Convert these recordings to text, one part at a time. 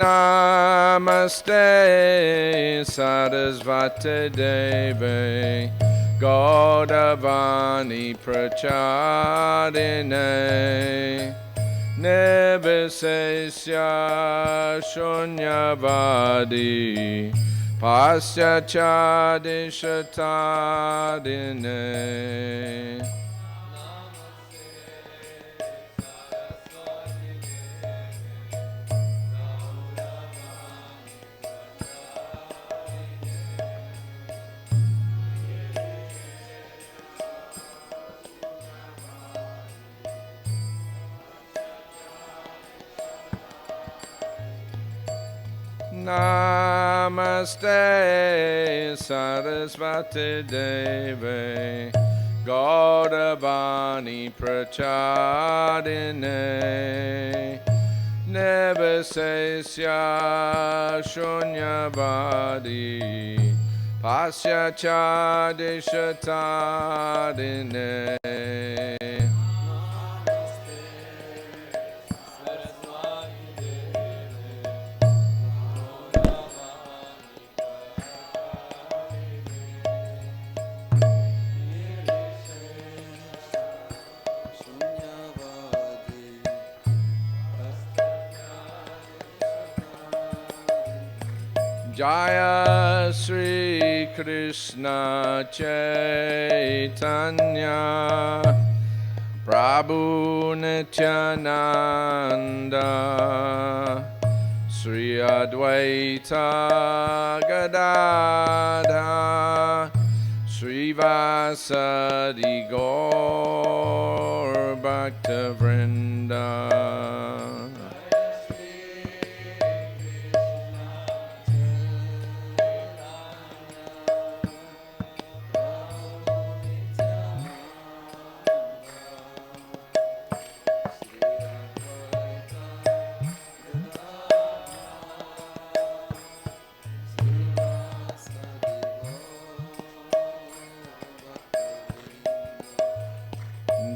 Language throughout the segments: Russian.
Namaste Sarasvati Deve Gaudavani Prachadine Nivesesya Shunyavadi Pasyachadishatadine. Namaste Sarasvati Deve Gaudavani Prachadine Nivesesya Shunyavadi Pasyachadishatadine. Jaya Sri Krishna Chaitanya Prabhu Nityananda Sri Advaita Gadadha Sri Vasadi Gaur Bhakta Vrinda.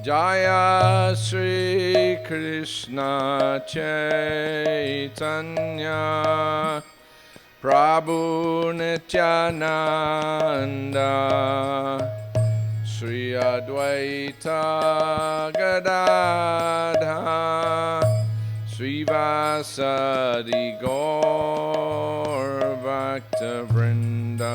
Jaya Sri Krishna Chaitanya Prabhu Nityananda Sri Advaita Gadadha Sri Vasadi Gaur Bhakta Vrinda.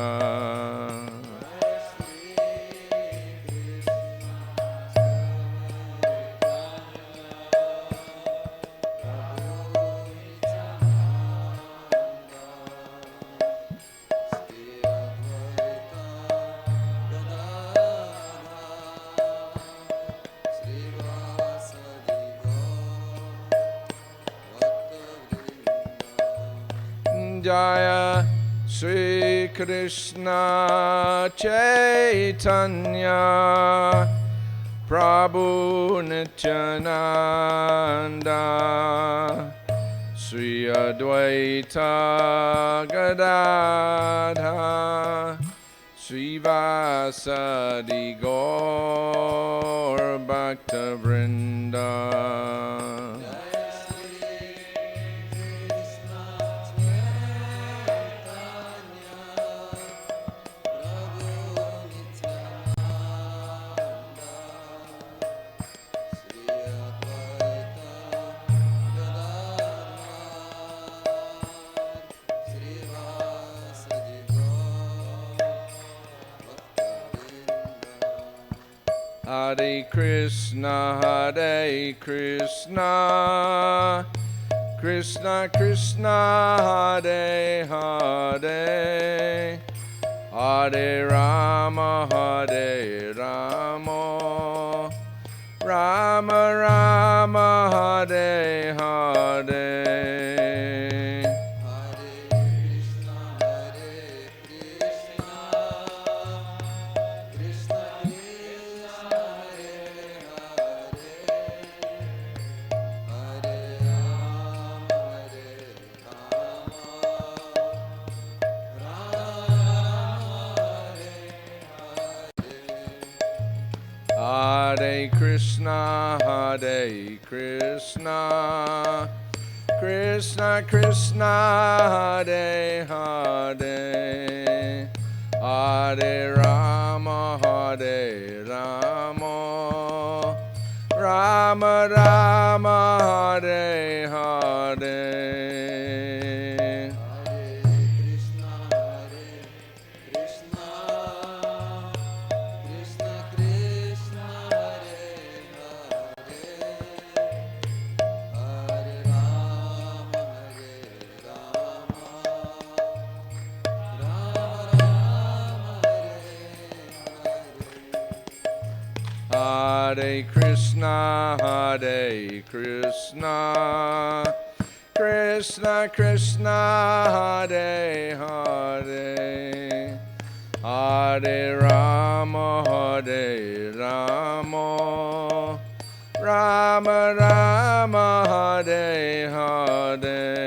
Jaya Sri Krishna Chaitanya Prabhu Nityananda Sri Advaita Gadadha Sri Vasadi Gaur Bhakta Vrinda. Hare Krishna, Krishna Krishna, Hare Hare, Hare Rama, Hare Rama, Rama Rama, Hare Hare. Hare Krishna, Krishna Krishna Hare Hare Hare Rama Hare Rama Rama Rama Hare Hare Hare Krishna, Hare Krishna, Krishna Krishna, Hare Hare, Hare Rama, Hare Rama, Rama Rama, Hare Hare.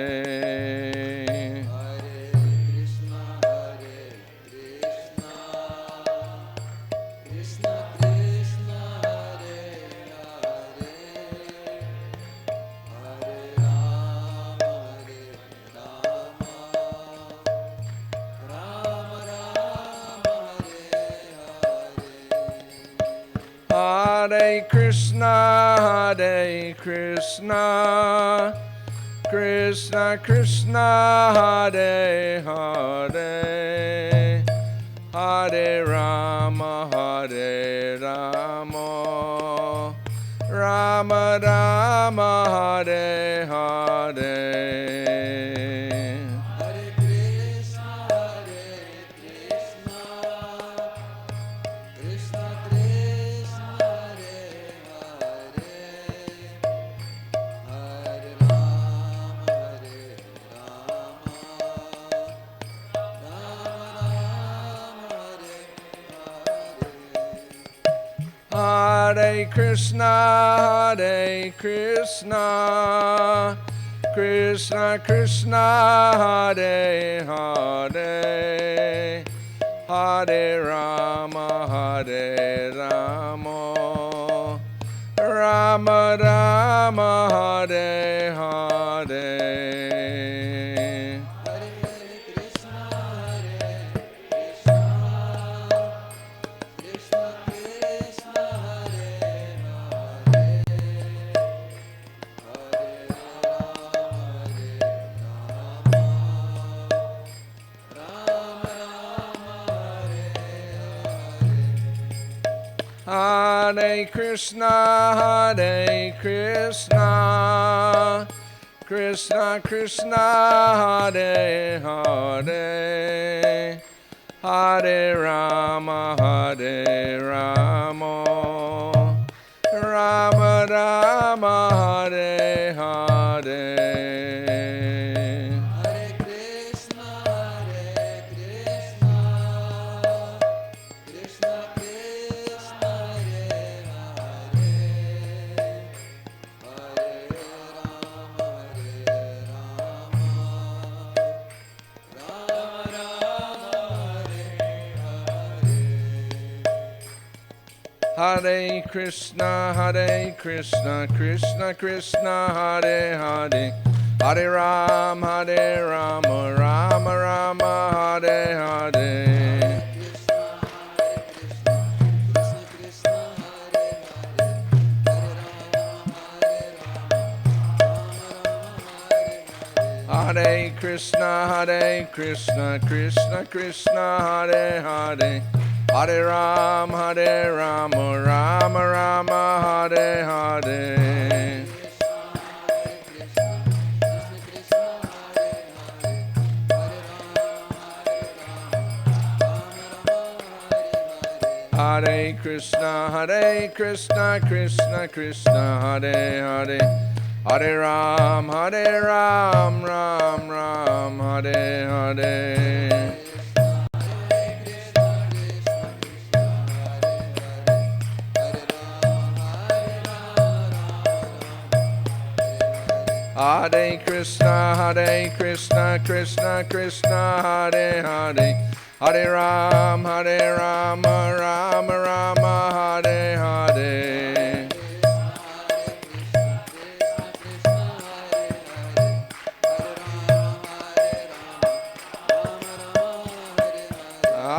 Hare Krishna, Hare Krishna, Krishna Krishna, Hare Hare, Hare Rama, Hare Rama, Rama Rama, Hare Hare. Hare Krishna, Hare Krishna, Krishna Krishna, Hare Hare, Hare Rama, Hare Rama, Rama Rama, Hare Hare. Hare Krishna, Hare Krishna, Krishna Krishna, Hare Hare, Hare Rama, Hare Rama, Rama Rama, Hare Hare. Hare Krishna, Hare Krishna, Krishna Krishna, Hare Hare, Hare Ram, Hare Rama, Rama Rama, Hare Hare. Hare Krishna, Hare Krishna, Krishna Krishna, Hare Hare, Hare Ram, Hare Rama, Rama Rama, Hare Hare. Hare Krishna, Hare Krishna, Krishna Krishna, Hare Hare, Hare Ram, Ram Ram, Hare Hare. Hare Krishna, Krishna Krishna, Hare Hare, Hare Ram, Rama Rama, Hare Hare.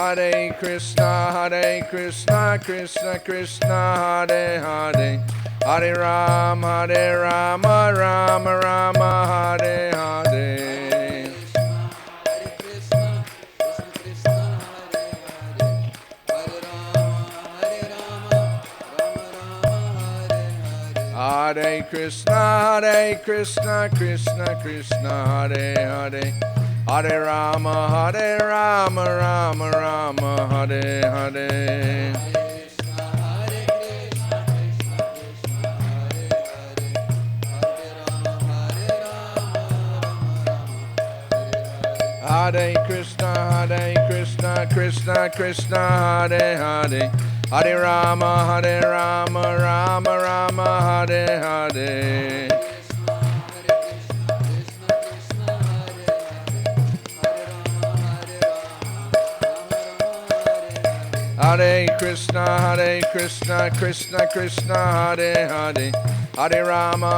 Hare Krishna, Krishna Krishna, Hare Hare. Hare Rama, Rama Rama, Hare Hare. Hare Krishna, Krishna Krishna, Hare Hare. Hare Rama, Rama Rama, Hare Hare. Hare Krishna, Krishna Krishna, Hare Hare. Hare Rama, Rama Rama, Hare Hare. Hare Krishna, Krishna Krishna, Hare Hare. Hare Rama,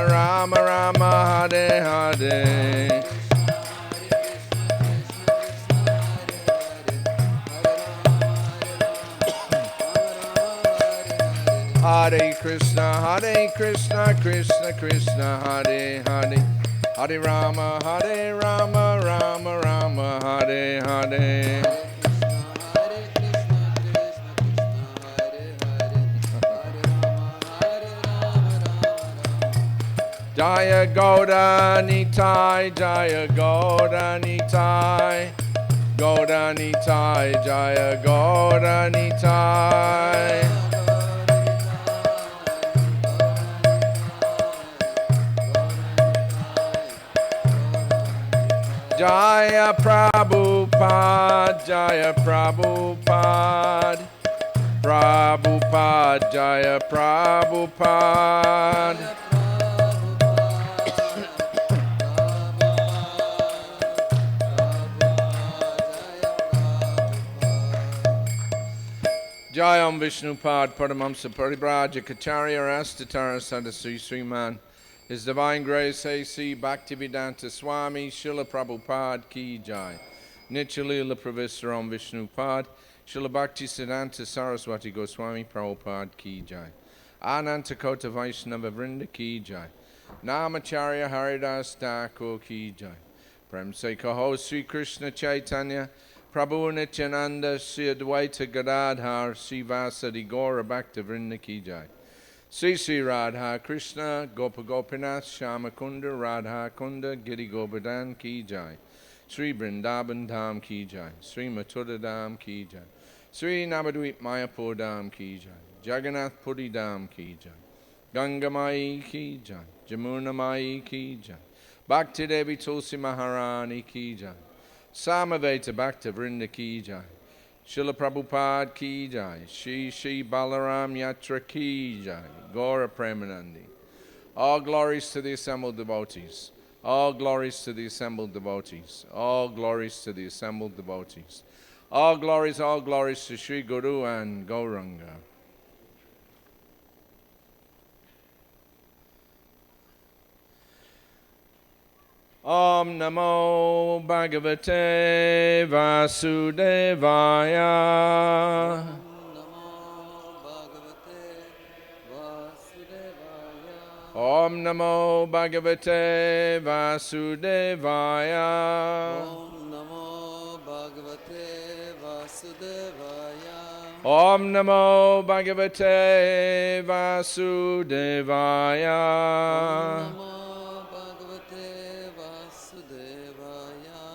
Rama Rama, Hare Hare. Hare Krishna, Krishna Krishna, Hare Hare. Hare Rama, Rama Rama, Hare Hare. Jaya Gauda Nitai, Jaya Gauda Nitai, Gauda Nitai, Jaya Gauda Nitai. Jaya Prabhupada, Jaya Prabhupada, Prabhupada, Jaya Prabhupada. Jayam Vishnupad Paramamsa Paribrajacharya Rastatara Sadasri Sriman. His Divine Grace A.C. Bhaktivedanta Swami Srila Prabhupada Ki Jai. Nitya-lila Pravishram Vishnupad Srila Bhaktisiddhanta Saraswati Goswami Prabhupada Ki Jai. Anantakota Vaishnava Vrinda Ki Jai. Namacharya Haridas Thakur Ki Jai. Prem Se Kaho Sri Krishna Chaitanya Prabhu Nityananda Sri Advaita Gadadhar Sri Vasadi Gaura Bhakta Vrinda Ki Jai. Sri Sri Radha Krishna Gopa Gopinath Shama Kunda Radha Kunda Giri Govardhan Ki Jai. Sri Vrindavan Dham Ki Jai. Sri Mathura Dham Ki Jai. Sri Navadvip Mayapur Dham Ki Jai. Jagannath Puri Dham Ki Jai. Ganga Mai Ki Jai. Jamuna Mai Ki Jai. Bhakti Devi Tulsi Maharani Ki Jai. Samaveta Bhakta Vrinda Ki Jai. Srila Prabhupada Ki Jai. Shri Balaram Yatra Ki Jai. Gaura Premanandi. All glories to the assembled devotees. All glories to the assembled devotees. All glories to the assembled devotees. All glories to Sri Guru and Gauranga. Om Namo Bhagavate Vasudevaya. Om Namo Bhagavate Vasudevaya. Om Namo Bhagavate Vasudevaya. Om Namo Bhagavate Vasudevaya.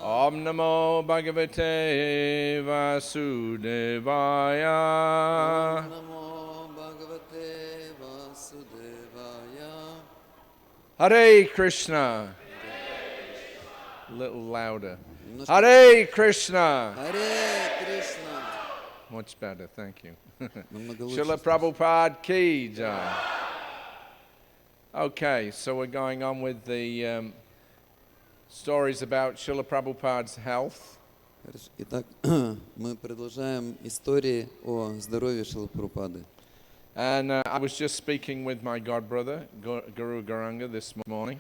Om Namo Bhagavate Vasudevaya. Om Namo Bhagavate Vasudevaya. Hare Krishna. A little louder. Hare Krishna. Hare Krishna. Much better, thank you. Намного лучше. Srila Prabhupada Ki Jai. Okay, so we're going on with the stories about Srila Prabhupada's health. Хорошо. Итак, мы продолжаем истории о здоровье Шрилы Прабхупады. And I was just speaking with my godbrother, Guru Garanga, this morning.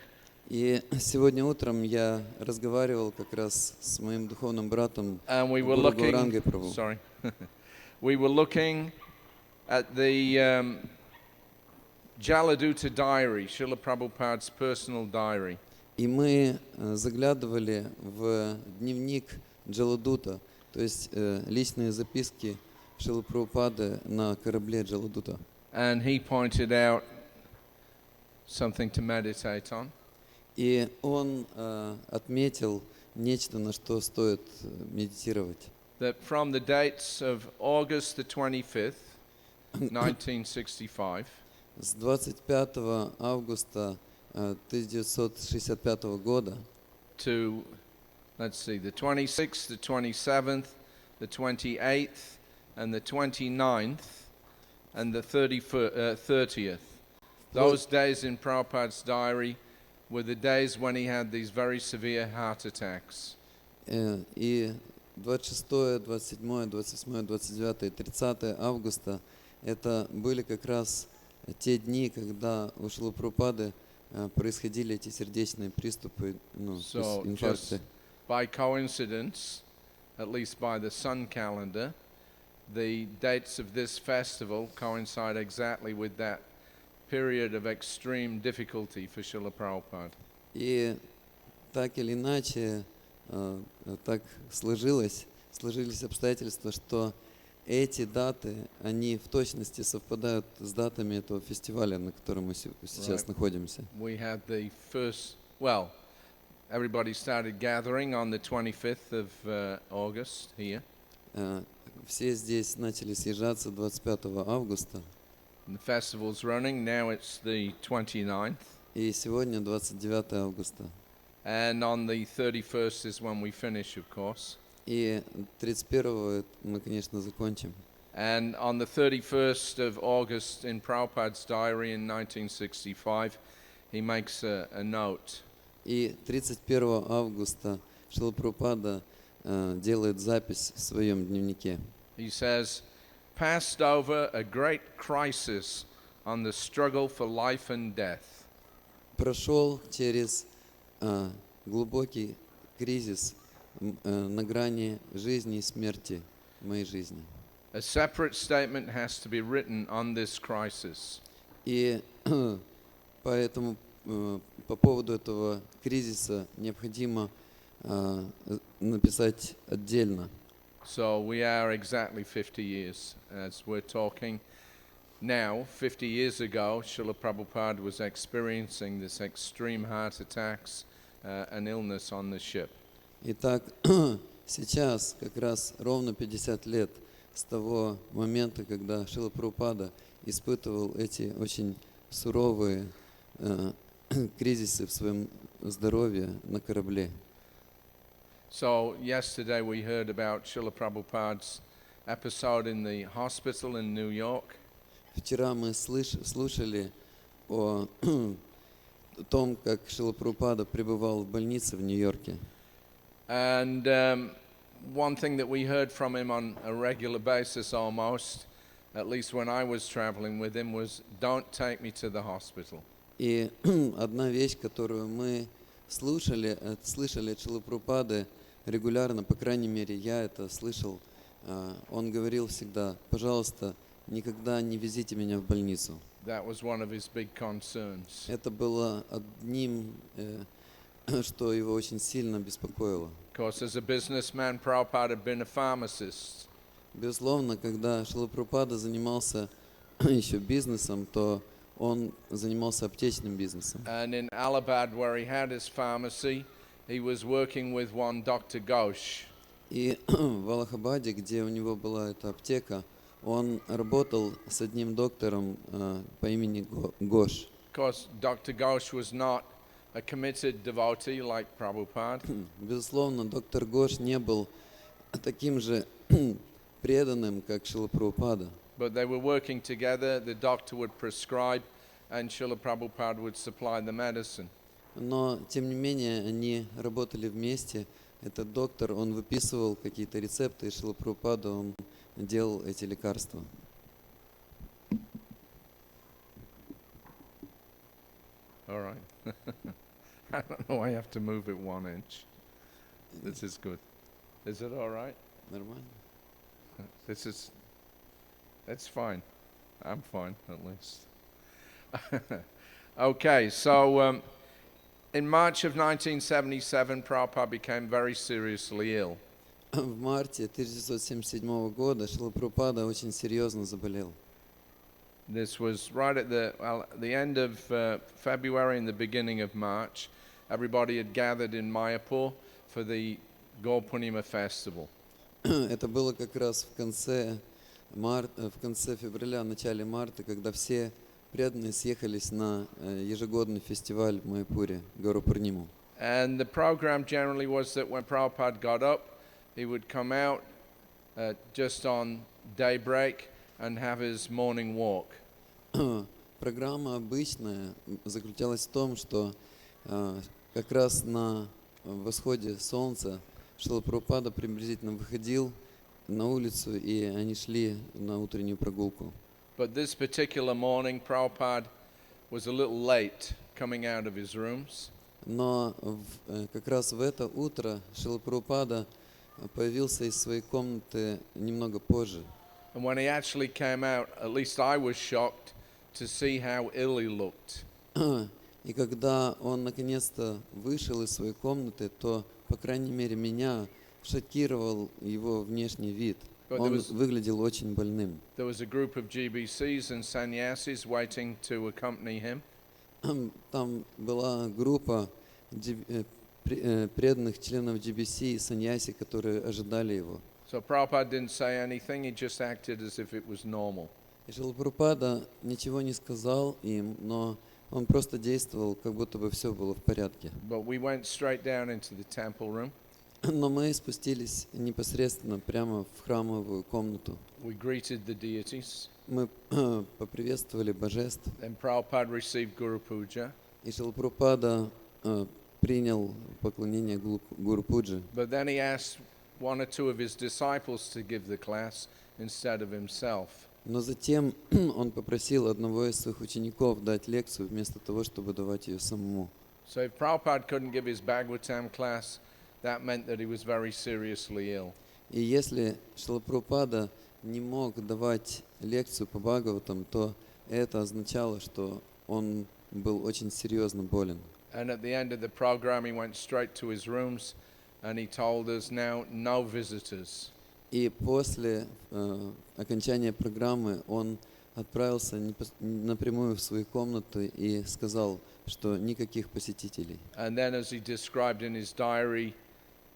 И сегодня утром я разговаривал как раз с моим духовным братом And we were Гуру Гаурангой looking, Прабhu. sorry, we were looking at the Jaladuta diary, Srila Prabhupada's personal diary. И мы заглядывали в дневник Джаладута, то есть личные записки Шрилы Прабхупады на корабле Джаладута. And he pointed out something to meditate on. И он отметил нечто, на что стоит медитировать. That from the dates of August the 25th, 1965, С 25 августа 1965 года to, let's see, the 26th, the 27th, the 28th, and the 29th, and the 30th. Those days in Prabhupada's diary were the days when he had these very severe heart attacks. И 26, 27, 28, 29 и 30 августа это были как раз те дни, когда у Шрилы Прабхупады происходили эти сердечные приступы, то есть So инфаркты. just by coincidence, at least by the sun calendar, the dates of this festival coincide exactly with that period of extreme difficulty for Srila Prabhupada. И так или иначе, так сложились обстоятельства, что эти даты, они в точности совпадают с датами этого фестиваля, на котором мы сейчас Right. находимся. We had the first, well, everybody started gathering on the 25th of August here. Все здесь начали съезжаться 25 августа, And the festival's running, now it's the 29th. и сегодня 29 августа. And on the 31st is when we finish, of course. И 31-го мы, конечно, закончим. And on the 31st of August in Prabhupada's diary in 1965, he makes a note. И 31 августа Шрила Прабхупада делает запись в своем дневнике. He says, passed over a great crisis on the struggle for life and death. Прошел через глубокий кризис на грани жизни и смерти в моей жизни. A separate statement has to be written on this crisis. И поэтому по поводу этого кризиса необходимо написать отдельно. So we are exactly 50 years as we're talking now. 50 years ago, Srila Prabhupada was experiencing this extreme heart attacks and illness on the ship. Итак, сейчас как раз ровно 50 лет с того момента, когда Шрила Прабхупада испытывал эти очень суровые кризисы в своем здоровье на корабле. So yesterday we heard about Srila Prabhupada's episode in the hospital in New York. Вчера мы слушали о том, как Шрила Прабхупада пребывал в больнице в Нью-Йорке. And one thing that we heard from him on a regular basis almost, at least when I was traveling with him, was, don't take me to the hospital. И одна вещь, которую мы слышали от Шрилы Прабхупады регулярно, по крайней мере, я это слышал, он говорил всегда: пожалуйста, никогда не везите меня в больницу. That was one of his big concerns. Это было одним, что его очень сильно беспокоило. Of course, as a businessman, Prabhupada had been a pharmacist. Безусловно, когда Шрила Прабхупада занимался еще бизнесом, то он занимался аптечным бизнесом. And in Allahabad, where he had his pharmacy, he was working with one Dr. Ghosh. И в Аллахабаде, где у него была эта аптека, он работал с одним доктором по имени Гош. Of course, Dr. Ghosh was not a committed devotee like Prabhupada. Безусловно, доктор Гош не был таким же преданным, как Шрила Прабхупада. But they were working together. The doctor would prescribe, and Srila Prabhupada would supply the medicine. Но, тем не менее, они работали вместе. Этот доктор, он выписывал какие-то рецепты, и Шрила Прабхупада, он делал эти лекарства. All right. I don't know, I have to move it 1 inch. This is good. Is it all right? Нормально? It's fine. I'm fine, at least. Okay, so in March of 1977, Prabhupada became very seriously ill. В марте 1977 года Шрила Прабхупада очень серьезно заболел. This was right at the end of February and the beginning of March. Everybody had gathered in Mayapur for the Gaur Purnima festival. Это было как раз в конце февраля, начале марта, когда все преданные съехались на ежегодный фестиваль в Майяпуре, Гауру Пурниму. And the program generally was that when Prabhupada got up, he would come out just on daybreak and have his morning walk. Программа обычная заключалась в том, что как раз на восходе солнца Шрила Прабхупада приблизительно выходил на улицу, и они шли на утреннюю прогулку. But this particular morning, Prabhupada was a little late coming out of his rooms. Но как раз в это утро Шрила Прабхупада появился из своей комнаты немного позже. And when he actually came out, at least I was shocked to see how ill he looked. И когда он наконец-то вышел из своей комнаты, то, по крайней мере, меня шокировал его внешний вид. Он выглядел очень больным. There was a group of GBCs and sannyasis waiting to accompany him. Там была группа преданных членов GBC и саньяси, которые ожидали его. So Prabhupada didn't say anything, he just acted as if it was normal. И Шрила Прабхупада ничего не сказал им, но он просто действовал, как будто бы все было в порядке. But we went straight down into the temple room. Но мы спустились непосредственно прямо в храмовую комнату. We greeted the deities. Мы поприветствовали божеств. Then Prabhupada received Guru Puja. И Шрила Прабхупада принял поклонение Гуру Пуджи. But then he asked one or two of his disciples to give the class instead of himself. Но затем он попросил одного из своих учеников дать лекцию вместо того, чтобы давать ее самому. So if Prabhupada couldn't give his Bhagavatam class, that meant that he was very seriously ill. И если Шрила Прабхупада не мог давать лекцию по Бхагаватам, то это означало, что он был очень серьезно болен. And at the end of the program, he went straight to his rooms and he told us, now no visitors. И после окончания программы он отправился напрямую в свои комнаты и сказал, что никаких посетителей. And then, as he described in his diary,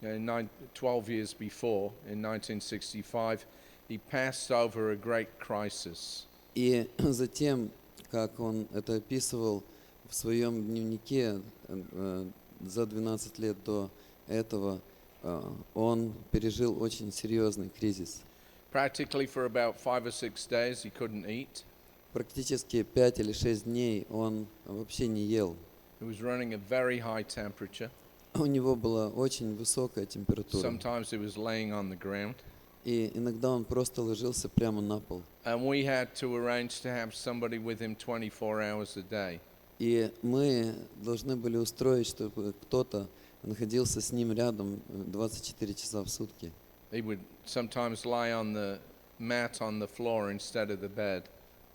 12 years before, in 1965, he passed over a great crisis. И затем, как он это описывал в своем дневнике за 12 лет до этого, он пережил очень серьезный кризис. Practically for about 5 or 6 days, he couldn't eat. Практически 5 или 6 дней он вообще не ел. He was running a very high temperature. У него была очень высокая температура. Sometimes he was laying on the ground. И иногда он просто ложился прямо на пол. And we had to arrange to have somebody with him 24 hours a day. И мы должны были устроить, чтобы кто-то находился с ним рядом 24 часа в сутки. He would sometimes lie on the mat on the floor instead of the bed.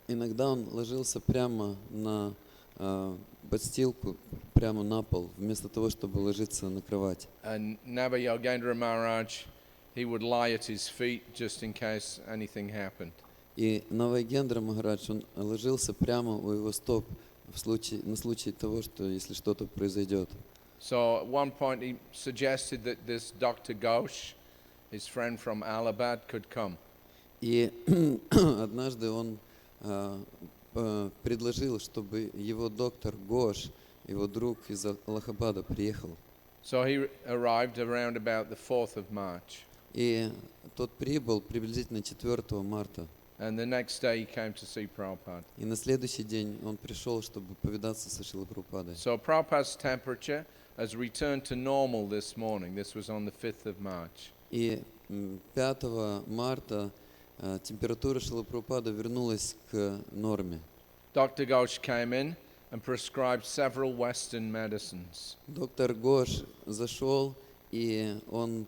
Иногда он ложился прямо на подстилку, прямо на пол, вместо того, чтобы ложиться на кровать. And Nava Yogendra Maharaj, he would lie at his feet just in case anything happened. И Навайгендра Махарадж, он ложился прямо у его стоп на случай того, что если что-то произойдет. So at one point he suggested that this Dr. Ghosh, his friend from Allahabad, could come. И однажды он предложил, чтобы его доктор Гош, его друг из Аллахабада, приехал. So he arrived around about the 4th of March. И тот прибыл приблизительно 4 марта. And the next day he came to see Prabhupada. И на следующий день он пришел, чтобы повидаться со Шрилой Прабхупадой. So Prabhupada's temperature has returned to normal this morning. This was on the 5th of March. И 5 марта температура Шрилы Прабхупады вернулась к норме. Dr. Ghosh came in and prescribed several Western medicines. Доктор Гош зашел, и он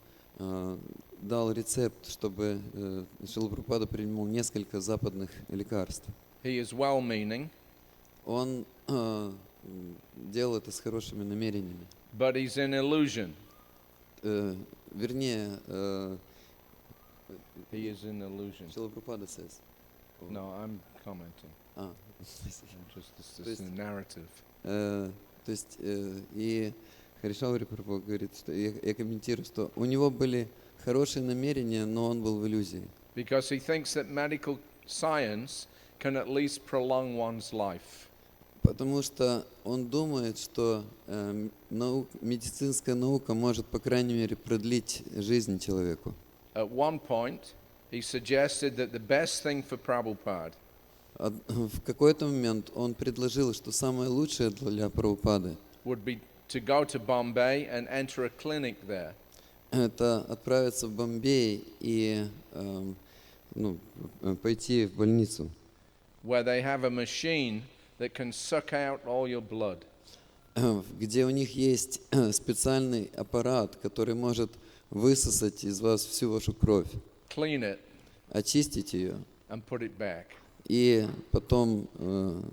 дал рецепт, чтобы Шрила Прабхупада принимал несколько западных лекарств. He is well-meaning, Он делал это с хорошими намерениями. but he's in illusion. Вернее, He is in illusion. Шрила Прабхупада says. No, I'm commenting. А, This То is есть- a narrative. то есть и Харишаури Прабху говорит, что я комментирую, что у него были хорошие намерения, но он был в иллюзии. Because he thinks that medical science can at least prolong one's life. Потому что он думает, что медицинская наука может, по крайней мере, продлить жизнь человеку. At one point, he suggested that the best thing for Prabhupada В какой-то момент он предложил, что самое лучшее для Прабхупады would be to go to Bombay and enter a clinic there. это отправиться в Бомбей и пойти в больницу, Where they have a machine that can suck out all your blood. где у них есть специальный аппарат, который может высосать из вас всю вашу кровь, Clean it очистить ее and put it back. и потом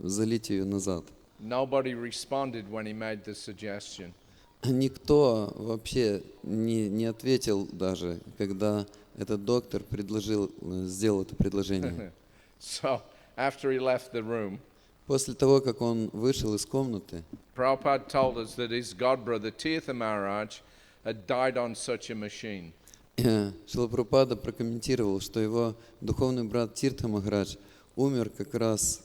залить ее назад. Nobody responded when he made the suggestion. Никто вообще не ответил даже, когда этот доктор сделал это предложение. So, after he left the room, После того, как он вышел из комнаты, Prabhupada told us that his godbrother Tirtha Maharaj had died on such a machine. Шрила Прабхупада прокомментировал, что его духовный брат Тиртха Махарадж умер как раз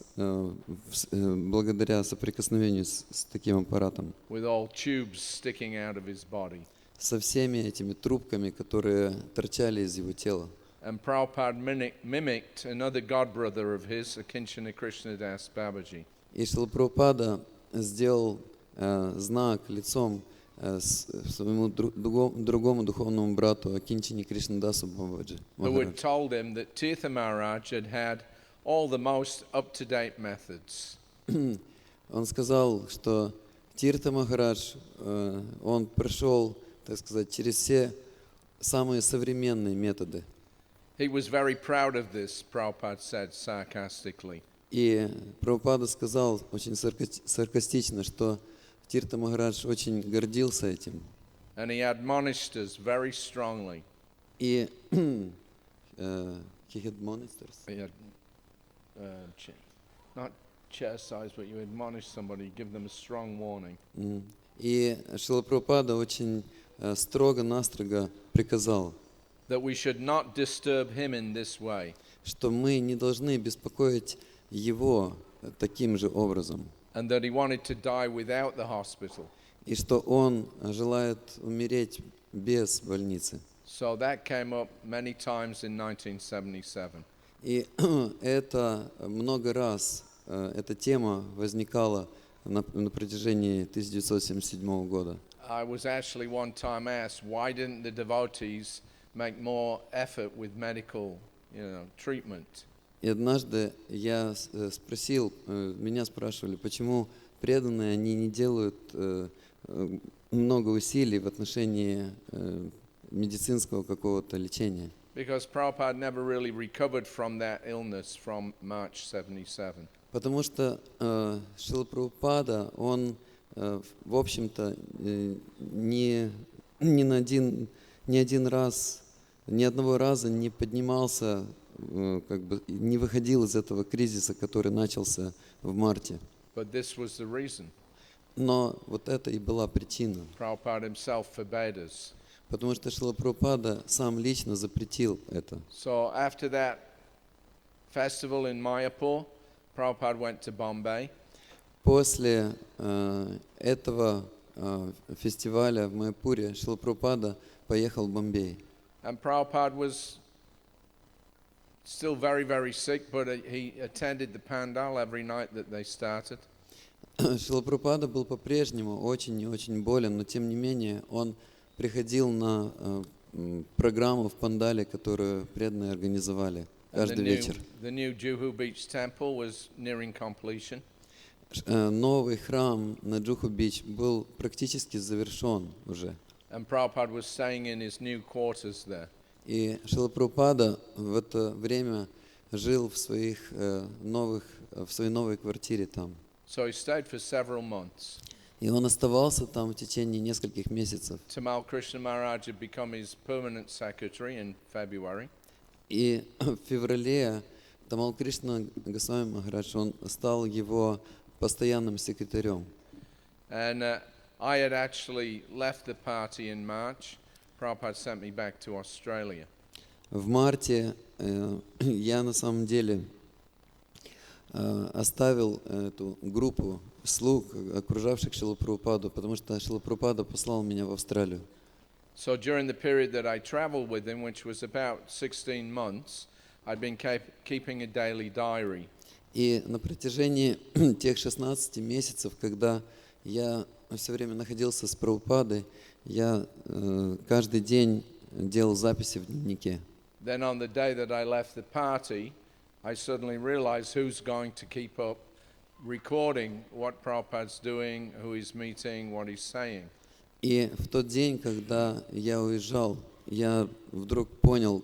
благодаря соприкосновению с таким аппаратом, With all tubes sticking out of his body. со всеми этими трубками, которые торчали из его тела. And Prabhupada mimicked another godbrother of his, Akinchana Krishnadas Babaji. И Шрила Прабхупада сделал знак лицом своему другому духовному брату Акинчани Кришнадасу Бабаджи. Who had told him that Tirtha Maharaj had all the most up-to-date methods. Он сказал, что Тиртха Махарадж, он прошел, так сказать, через все самые современные методы. He was very proud of this, Prabhupada said sarcastically. И Прабхупада сказал очень саркастично, что Тиртха Махарадж очень гордился этим. And he admonished us very strongly. И he had monsters. He had, not chastise, but you admonish somebody, give them a strong warning. И Шрила Прабхупада очень строго-настрого приказал, That we should not disturb him in this way. что мы не должны беспокоить его таким же образом, And that he wanted to die without the hospital. и что он желает умереть без больницы. So that came up many times in 1977. И это много раз, эта тема возникала на протяжении 1977 года. I was actually one time asked, why didn't the devotees make more effort with medical, treatment? И однажды я спросил, меня спрашивали, почему преданные, они не делают много усилий в отношении медицинского какого-то лечения. Because Prabhupada never really recovered from that illness from March 77. Потому что Шрила Прабхупада, он, в общем-то, ни одного раза не поднимался, не выходил из этого кризиса, который начался в марте. But this was the reason. Но вот это и была причина. Prabhupada himself forbade us. Потому что Шрила Прабхупада сам лично запретил это. So after that festival in Mayapur, Prabhupada went to Bombay. После этого фестиваля в Майяпуре Шрила Прабхупада поехал в Бомбей. And Prabhupada was still very, very sick, but he attended the pandal every night that they started. Шрила Прабхупада был по-прежнему очень и очень болен, но тем не менее он приходил на программу в пандале, которую преданные организовали каждый вечер. The new Juhu Beach temple was nearing completion. новый храм на Джуху-Бич был практически завершен уже. And Prabhupada was staying in his new quarters there. И Шрила Прабхупада в это время жил в своей новой квартире там. So he stayed for several months. И он оставался там в течение нескольких месяцев. Tamal Krishna Maharaj had become his permanent secretary in February. И в феврале Тамал Кришна Госвами Махарадж, он стал его постоянным секретарем. And I had actually left the party in March. Prabhupada sent me back to Australia. В марте я на самом деле оставил эту группу слуг, окружавших Шрилу Прабхупаду, потому что Шрила Прабхупада послал меня в Австралию. So during the period that I traveled with him, which was about 16 months, I'd been keeping a daily diary. И на протяжении тех 16 месяцев, когда я все время находился с Прабхупадой, я каждый день делал записи в дневнике. Then on the day that I left the party, I suddenly realized who's going to keep up recording what Prabhupada's doing, who he's meeting, what he's saying. И в тот день, когда я уезжал, я вдруг понял,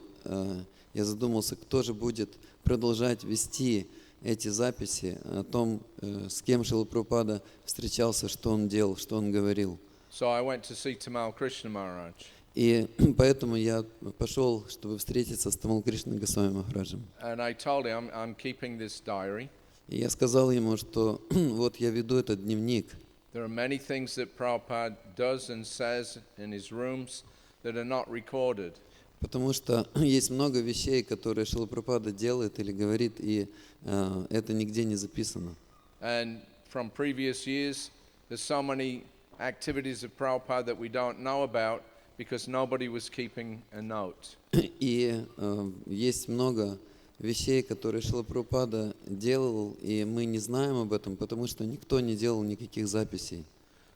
я задумался, кто же будет продолжать вести эти записи о том, с кем Шрила Прабхупада встречался, что он делал, что он говорил. So I went to see Tamal Krishna Maharaj. И поэтому я пошел, чтобы встретиться с Тамал Кришной Госвами Махараджем. And I told him, I'm keeping this diary. И я сказал ему, что вот я веду этот дневник. There are many things that Prabhupada does and says in his rooms that are not recorded. Потому что есть много вещей, которые Шрила Прабхупада делает или говорит, и это нигде не записано. And from previous years, there's so many activities of Prabhupada that we don't know about because nobody was keeping a note. И есть много вещей, которые Шрила Прабхупада делал, и мы не знаем об этом, потому что никто не делал никаких записей.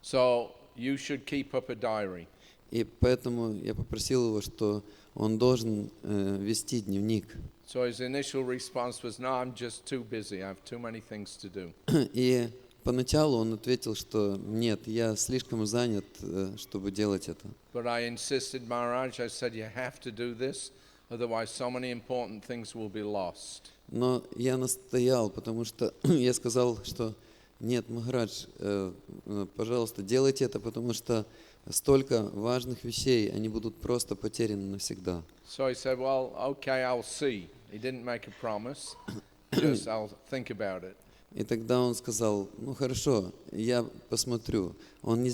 So you should keep up a diary. И поэтому я попросил его, что он должен вести дневник. So his initial response was, no, I'm just too busy. I have too many things to do. И поначалу он ответил, что нет, я слишком занят, чтобы делать это. But I insisted, Maharaj, I said, you have to do this, otherwise so many important things will be lost. Но я настоял, потому что я сказал, что нет, Махарадж, пожалуйста, делайте это, потому что столько важных вещей, они будут просто потеряны навсегда. So he said, well, okay, I'll see. He didn't make a promise, just I'll think about it. И тогда он сказал, ну хорошо, я посмотрю. Он не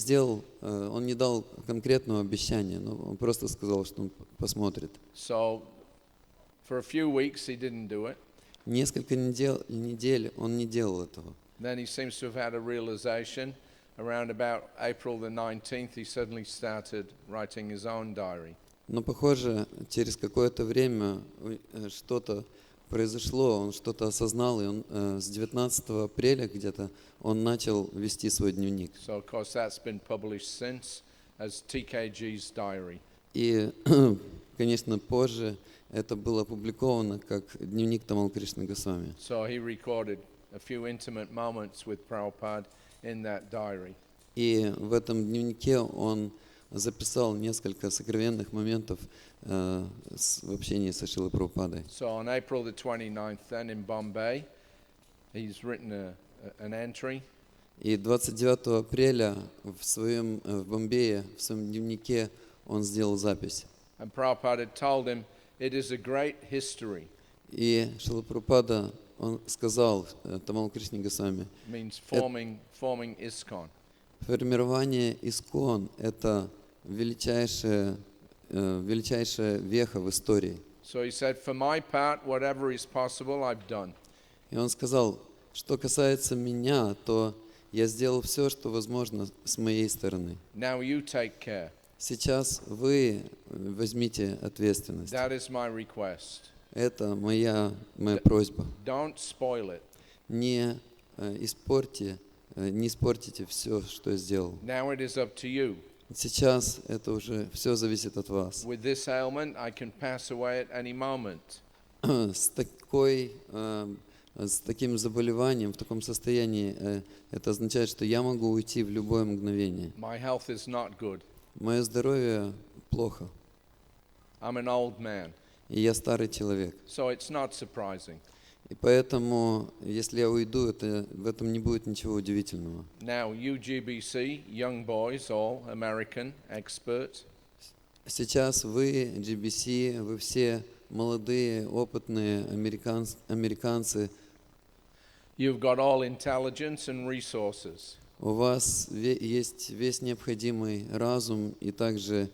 дал конкретного обещания, но он просто сказал, что он посмотрит. So for a few weeks he didn't do it. Несколько недель он не делал этого. Then he seems to have had a realization. Around about April the 19th, he suddenly started writing his own diary. Но, похоже, через какое-то время что-то произошло, он что-то осознал, и он с 19 апреля где-то он начал вести свой дневник. So, of course, that's been published since as TKG's diary. И, конечно, позже это было опубликовано как дневник Тамал Кришны Госвами. So he recorded a few intimate moments with Prabhupada in that diary. И в этом дневнике он записал несколько сокровенных моментов в общении со Шрилой Прабхупадой. So on April the 29th, then in Bombay, he's written an entry. И 29 апреля в Бомбее, в своем дневнике, он сделал запись. And Prabhupada had told him, it is a great history. И Шрила Прабхупада, он сказал Тамал Кришне Госвами, Means forming ISKCON. формирование ИСКОН – это величайшая веха в истории. So he said, for my part, whatever is possible, I've done. И он сказал, что касается меня, то я сделал все, что возможно с моей стороны. Now you take care. Сейчас вы возьмите ответственность. That is my request. Это моя просьба. Don't spoil it. Не испортите все, что я сделал. Now it is up to you. Сейчас это уже все зависит от вас. With this ailment, I can pass away at any moment. С такой с таким заболеванием, в таком состоянии, это означает, что я могу уйти в любое мгновение. My health is not good. Мое здоровье плохо, I'm an old man. и я старый человек. So it's not surprising. И поэтому, если я уйду, в этом не будет ничего удивительного. Now, UGBC, young boys, all American experts, Сейчас вы, GBC, вы все молодые, опытные американцы, you've got all intelligence and resources. у вас есть весь необходимый разум и также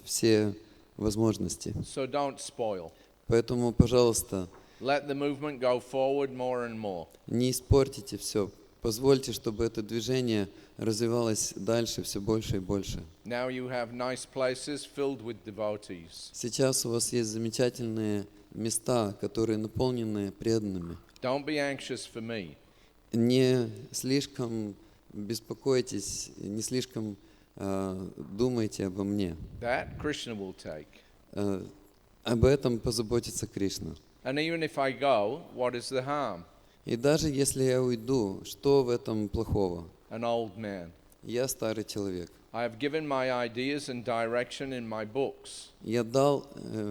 все возможности. So don't spoil. Поэтому, пожалуйста, Let the movement go forward more and more. не испортите все. Позвольте, чтобы это движение развивалось дальше все больше и больше. Now you have nice places filled with devotees. Сейчас у вас есть замечательные места, которые наполнены преданными. Don't be anxious for me. Не слишком беспокойтесь, не слишком думайте обо мне. That Krishna will take. Об этом позаботится Кришна. And even if I go, what is the harm? И даже если я уйду, что в этом плохого? An old man. Я старый человек. I have given my ideas and direction in my books. Я дал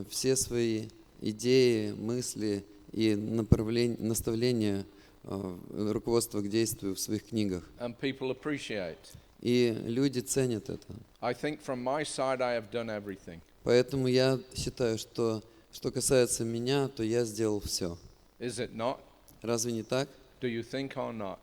все свои идеи, мысли и наставления, руководство к действию в своих книгах. And people appreciate. И люди ценят это. I think from my side I have done everything. Поэтому я считаю, что касается меня, то я сделал все. Is it not? Разве не так? Do you think or not?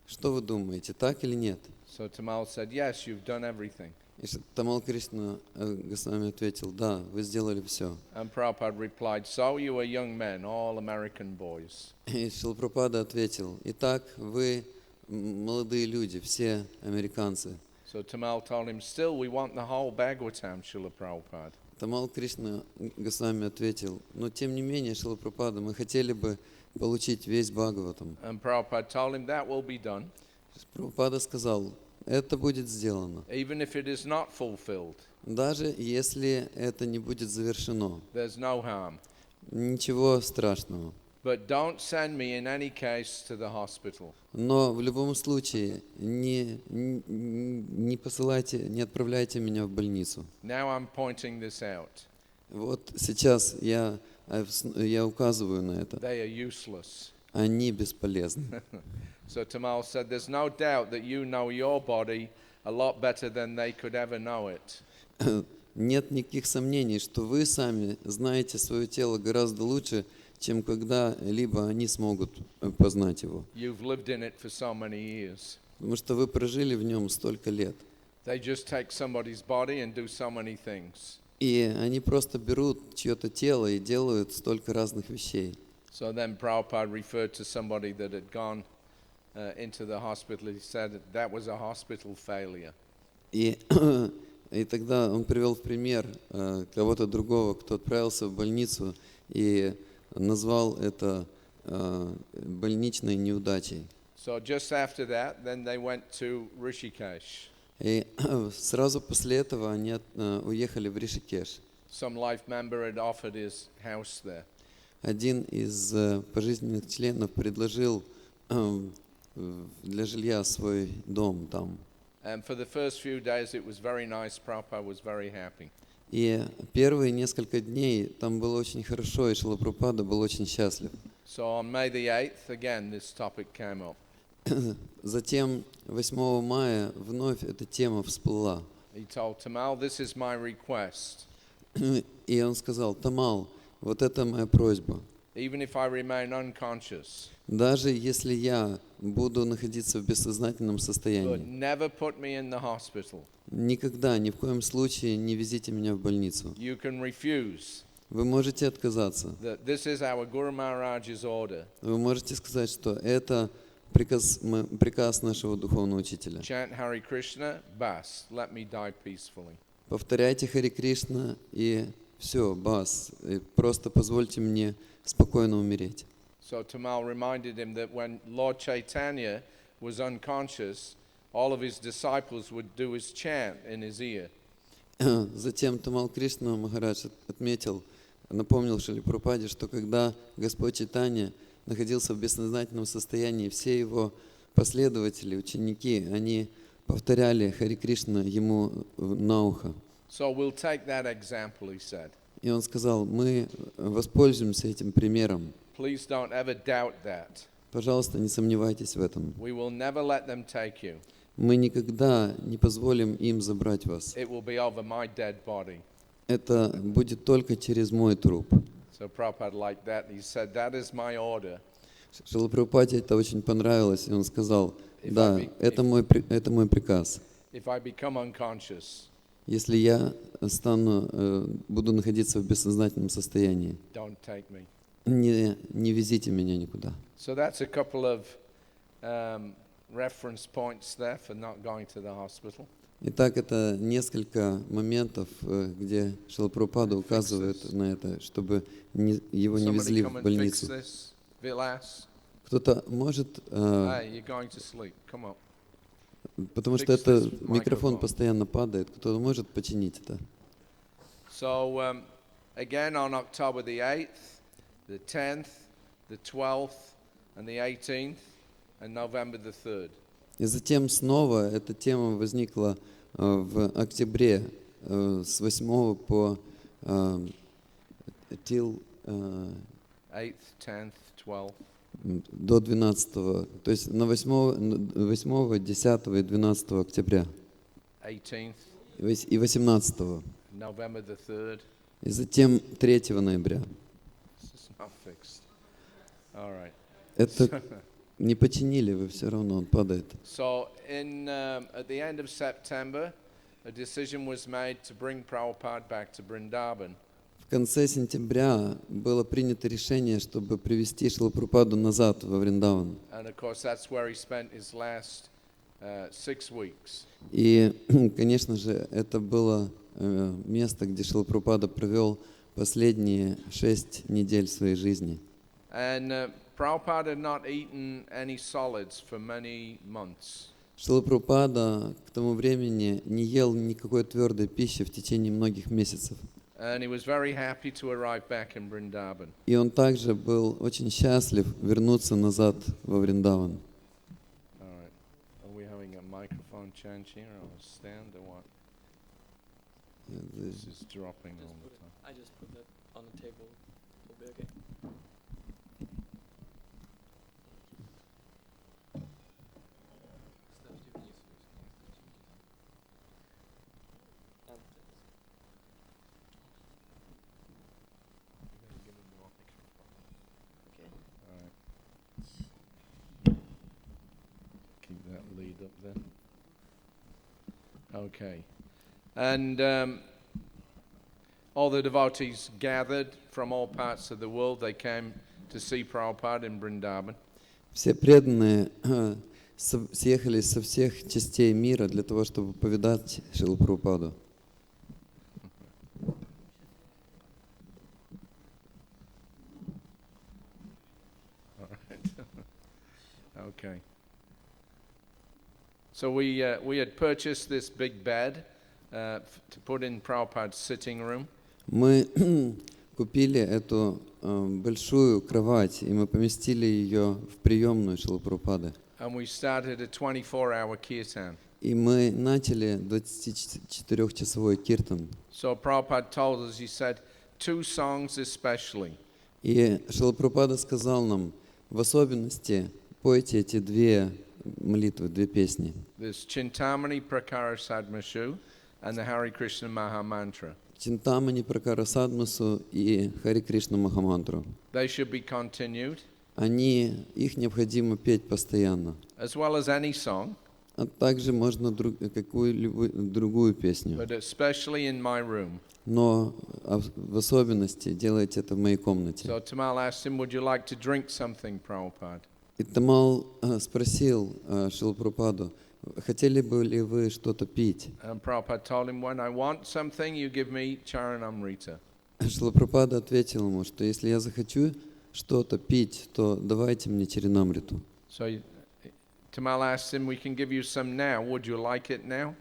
Что вы думаете, так или нет? So Tamal said, yes, you've done everything. И Тамал Кришна Госвами ответил, да, вы сделали все. And Prabhupada replied, so you are young men, all American boys. И Шрила Прабхупада ответил, итак, вы молодые люди, все американцы. So Tamal told him, still we want the whole Bhagavatam, Srila Prabhupada. Тамал Кришна Госвами ответил, но тем не менее, Шрила Прабхупада, мы хотели бы получить весь Бхагаватам. And Prabhupada told him that will be done. Прабхупада сказал, это будет сделано. Even if it is not fulfilled, Даже если это не будет завершено, there's no harm. ничего страшного. But don't send me in any case to the hospital. Но в любом случае не посылайте, не отправляйте меня в больницу. Now I'm pointing this out. Вот сейчас я указываю на это. They are useless. Они бесполезны. So Tamal said, there's no doubt that you know your body a lot better than they could ever know it. Нет никаких сомнений, что вы сами знаете свое тело гораздо лучше, чем когда-либо они смогут познать его. You've lived in it for so many years. Потому что вы прожили в нем столько лет. They just take somebody's body and do so many things. И они просто берут чье-то тело и делают столько разных вещей. So then Prabhupada referred to somebody that had gone into the hospital. He said that was a hospital failure. И тогда он привел в пример кого-то другого, кто отправился в больницу и назвал это больничной неудачей. So just after that, then they went to Rishikesh. И сразу после этого они уехали в Ришикеш. Some life member had offered his house there. Один из пожизненных членов предложил для жилья свой дом там. And for the first few days it was very nice. Prabhupada was very happy. И первые несколько дней там было очень хорошо, и Шрила Прабхупада был очень счастлив. So on May the 8th, again, this topic came up. Затем 8 мая вновь эта тема всплыла. He told Tamal, this is my request. И он сказал, Тамал, вот это моя просьба. Even if I remain unconscious, Даже если я буду находиться в бессознательном but состоянии, never put me in the hospital. никогда, ни в коем случае не везите меня в больницу. You can refuse. Вы можете отказаться. That this is our Guru Maharaj's order. Вы можете сказать, что это приказ нашего духовного учителя. Chant Hare Krishna, bas, let me die peacefully. Повторяйте Хари Кришна и все, бас. И просто позвольте мне спокойно умереть. So Tamal reminded him that when Lord Chaitanya was unconscious, all of his disciples would do his chant in his ear. Затем Тамал Кришна Махарадж напомнил Шриле Прабхупаде, что когда Господь Чайтанья находился в бессознательном состоянии, все его последователи, ученики, они повторяли Хари Кришна ему на ухо. So we'll take that example, he said. И он сказал, мы воспользуемся этим примером. Please don't ever doubt that. Пожалуйста, не сомневайтесь в этом. We will never let them take you. Мы никогда не позволим им забрать вас. It will be over my dead body. Это будет только через мой труп. So Prabhupada liked that. He said, that is my order. Шрила Прабхупаде это очень понравилось, и он сказал, да, это мой приказ. If I become unconscious, Если я буду находиться в бессознательном состоянии, don't take me. не везите меня никуда. So that's a couple of reference points there for not going to the hospital. Итак, это несколько моментов, где Шрила Прабхупада указывает на это, чтобы его не везли в больницу. Кто-то может, Hey, you're going to sleep. Come on. потому что это микрофон постоянно падает, кто-то может починить это. So again on October the 8th, the 10th, the 12th, and the 18th, and November the 3rd. И затем снова эта тема возникла в октябре с 8 по till 8th, 10th, 12th. до 12, то есть на 8, 10 и 12 октября 18th, и 18, November the 3rd. и затем 3 ноября. This is not fixed. All right. Это не починили, вы все равно, он падает. So at the end of September, a decision was made to bring Prabhupada back to Vrindavan. В конце сентября было принято решение, чтобы привести Шрилу Прабхупаду назад во Вриндаван. And of course, that's where he spent his last 6 weeks. И, конечно же, это было место, где Шрила Прабхупада провел последние 6 недель своей жизни. And Prabhupada had not eaten any solids for many months. Шрила Прабхупада к тому времени не ел никакой твердой пищи в течение многих месяцев. And he was very happy to arrive back in Vrindavan. И он также был очень счастлив вернуться назад во Вриндаван. All right. Are we having a microphone change here or a stand or what? This is dropping all the time. I just put that on the table. Will be okay. Keep that lead up there. Okay. And all the devotees gathered from all parts of the world. They came to see Prabhupada in Vrindavan. Все преданные съехались со всех частей мира для того, чтобы повидать Шрилу Прабхупаду. All right. Okay. So we had purchased this big bed to put in Prabhupada's sitting room. Мы купили эту большую кровать, и мы поместили ее в приемную Шрилы Прабхупады. And we started a 24-hour kirtan. И мы начали 24-часовой киртан. So Prabhupada told us, he said, 2 songs especially. И Шрила Прабхупада сказал нам, в особенности пойте эти 2 молитвы, 2 песни. There's Chintamani Prakara Sadmashu and the Hare Krishna Maha Mantra. Чинтамани Пракара Садмасу и Хари Кришна Махамантру. They should be continued, Их необходимо петь постоянно. as well as any song, А также можно какую-либо другую песню. but especially in my room. Но в особенности делайте это в моей комнате. So Tamal asked him, would you like to drink something, Prabhupada? И Тамал спросил Шрилу Прабхупаду, хотели бы ли вы что-то пить? And Prabhupada told him, when I want something, you give me Charanamrita. Шрила Прабхупада ответил ему, что если я захочу что-то пить, то давайте мне Чаринамриту. So Tamal asked him, we can give you some now. Would you like it now?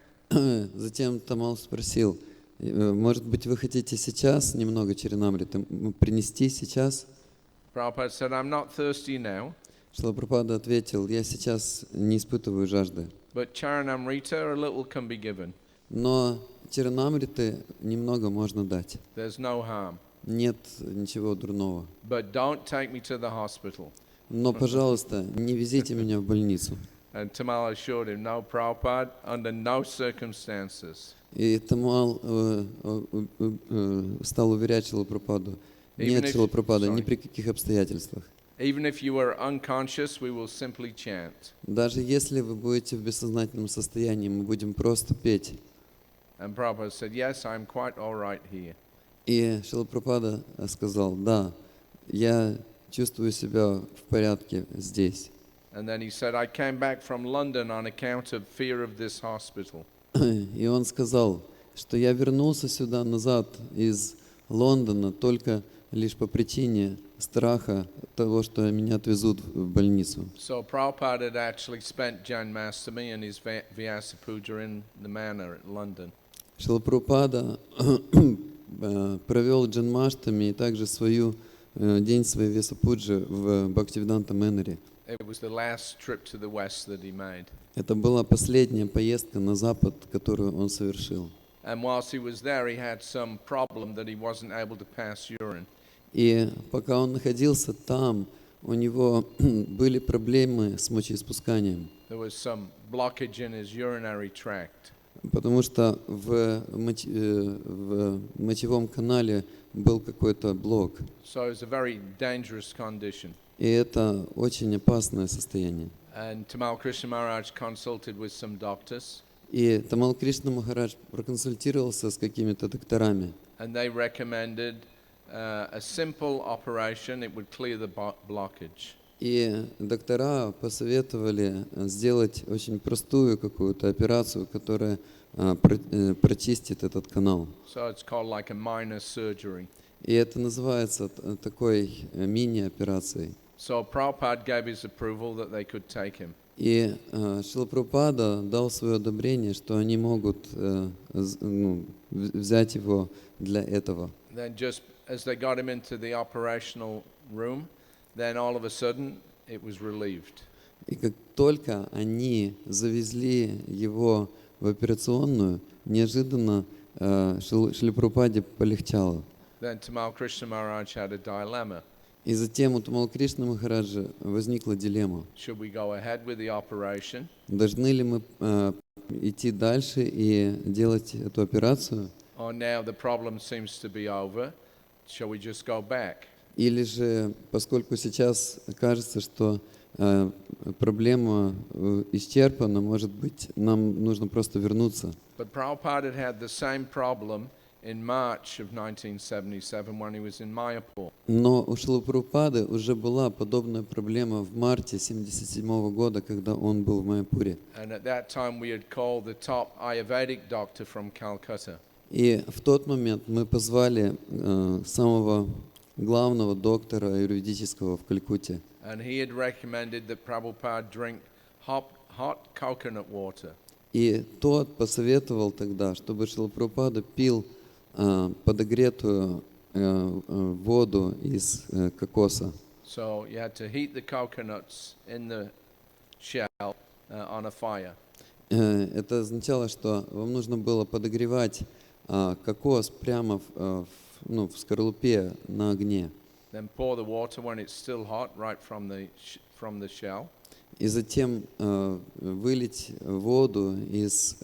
Затем Тамал спросил, может быть, вы хотите сейчас немного Чаринамриты принести сейчас? Prabhupada said, I'm not thirsty now, Шрила Прабхупада ответил, я сейчас не испытываю жажды, but Charanamrita, a little can be given. но Чаранамриты немного можно дать. There's no harm. Нет ничего дурного. But don't take me to the hospital. Но, пожалуйста, не везите меня в больницу. And Tamal assured him, no, Prabhupada, under no circumstances. И Тамал стал уверять Шрилу Прабхупаду, нет, Шрила Прабхупада, ни при каких обстоятельствах. Even if you are unconscious, we will simply chant. Даже если вы будете в бессознательном состоянии, мы будем просто петь. And Prabhupada said, yes, I'm quite all right here. И Шрила Прабхупада сказал, да, я чувствую себя в порядке здесь. And then he said, I came back from London on account of fear of this hospital. И он сказал, что я вернулся сюда назад из Лондона только лишь по причине страха того, что меня отвезут в больницу. So Prabhupada had actually spent Janmashtami and his Vyasa Puja in the manor at London. Шрила Прабхупада провел Джанмаштами и также день своей Весапуджи в Бхактивиданта Мэннере. It was the last trip to the west that he made. Это была последняя поездка на запад, которую он совершил. And whilst he was there, he had some problem that he wasn't able to pass urine. И пока он находился там, у него были проблемы с мочеиспусканием, There was some blockage in his urinary tract. потому что в мочевом канале был какой-то блок. So it was a very dangerous condition. И это очень опасное состояние. And Tamal Krishna Maharaj consulted with some doctors, И Тамал Кришна Махарадж проконсультировался с какими-то докторами. and they recommended a simple operation. It would clear the blockage. И доктора посоветовали сделать очень простую какую-то операцию, которая прочистит этот канал. So it's called like a minor surgery. И это называется такой мини-операцией. So Prabhupada gave his approval that they could take him. И Шрила Прабхупада дал свое одобрение, что они могут взять его для этого. Then just as they got him into the operational room, then all of a sudden it was relieved. И как только они завезли его в операционную, неожиданно Шриле Прабхупаде полегчало. Then Tamal Krishna Maharaj had a dilemma. И затем у Тамал Кришны Махараджа возникла дилемма. Should we go ahead with the operation, Должны ли мы идти дальше и делать эту операцию? or now the problem seems to be over, shall we just go back? Или же, поскольку сейчас кажется, что проблема исчерпана, может быть, нам нужно просто вернуться. But Prabhupada had the same problem in March of 1977 when he was in Mayapur. Но у Шрилы Прабхупады уже была подобная проблема в марте 1977 года, когда он был в Майяпуре. And at that time we had called the top Ayurvedic doctor from Calcutta. И в тот момент мы позвали самого главного доктора аюрведического в Калькутте. And he had recommended that Prabhupada drink hot coconut water. И тот посоветовал тогда, чтобы Шрила Прабхупада пил подогретую воду из кокоса. So you had to heat the coconuts in the shell on a fire. Это означало, что вам нужно было подогревать кокос прямо в скорлупе на огне. Then pour the water when it's still hot right from the shell. И затем вылить воду из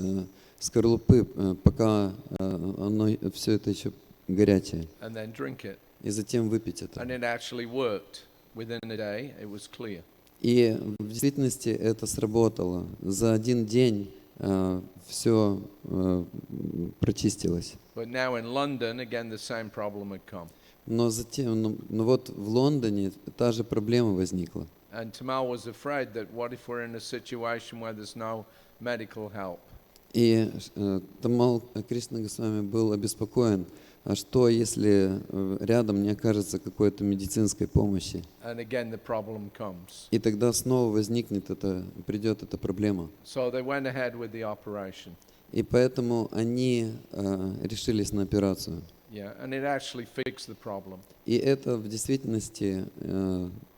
скорлупы, пока оно все это еще горячее. And then drink it. И затем выпить это. And it actually worked. Within a day, it was clear. И в действительности это сработало. За один день все прочистилось. But now in London, again, the same problem had come. Но затем, вот в Лондоне та же проблема возникла. And Tamal was afraid that what if we're in a situation where there's no medical help? И Тамал Кришна Госвами был обеспокоен, а что если рядом не окажется какой-то медицинской помощи? And again, the problem comes. И тогда снова придет эта проблема. So they went ahead with the operation. И поэтому они решились на операцию. Yeah, and it actually fixed the problem. И это в действительности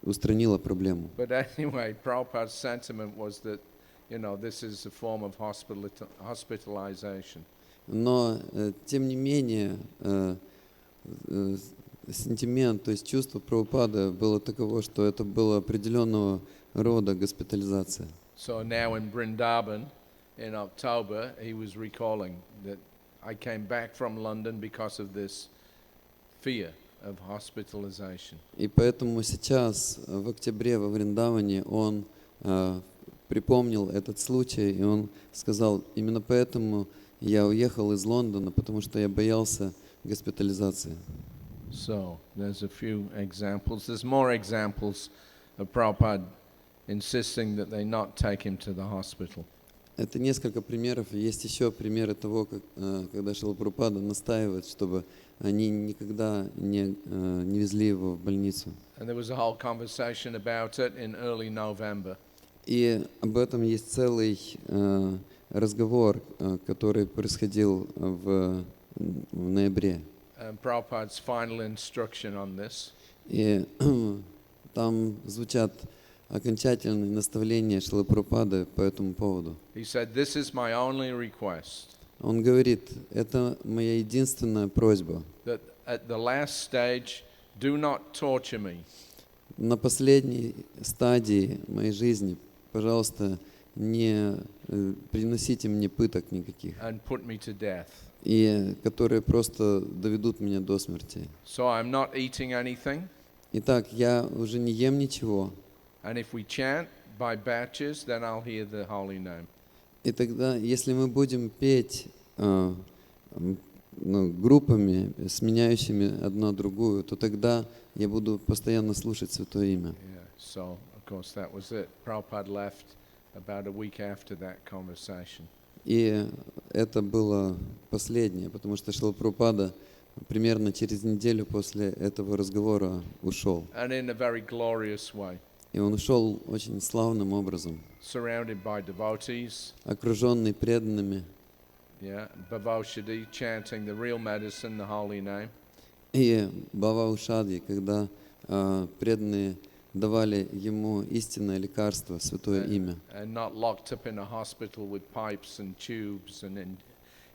устранило проблему. But anyway, Prabhupada's sentiment was that, this is a form of hospitalization. Но, тем не менее, сентимент, то есть чувство Прабхупады было таково, что это было определенного рода госпитализация. So now in Vrindavan, in October, he was recalling that I came back from London because of this fear of hospitalization. И поэтому сейчас, в октябре во Вриндаване, он припомнил этот случай, и он сказал, именно поэтому я уехал из Лондона, потому что я боялся госпитализации. So there's a few examples. There's more examples of Prabhupada insisting that they not take him to the hospital. Это несколько примеров. Есть еще примеры того, когда Шрила Прабхупада настаивает, чтобы они никогда не везли его в больницу. And there was a whole conversation about it in early November. И об этом есть целый разговор, который происходил в ноябре. And Prabhupada's final instruction on this И там звучат окончательные наставления Шрилы Прабхупады по этому поводу. he said, "This is my only request, Он говорит, это моя единственная просьба. that at the last stage, do not torture me, На последней стадии моей жизни, пожалуйста, не приносите мне пыток никаких, and put me to death. и которые просто доведут меня до смерти. So I'm not eating anything, Итак, я уже не ем ничего, and if we chant by batches, then I'll hear the holy name." и тогда, если мы будем петь группами, сменяющими одна другую, то тогда я буду постоянно слушать Святое Имя. Yeah. So of course that was it. Prabhupada left about a week after that conversation. И это было последнее, потому что Шрила Прабхупада примерно через неделю после этого разговора ушел. And in a very glorious way, И он ушел очень славным образом, surrounded by devotees, окруженный преданными. yeah, Bhavaushadi chanting the real medicine, the holy name. И Бава Ушади, когда преданные давали ему истинное лекарство, Святое Имя. And not locked up in a hospital with pipes and tubes and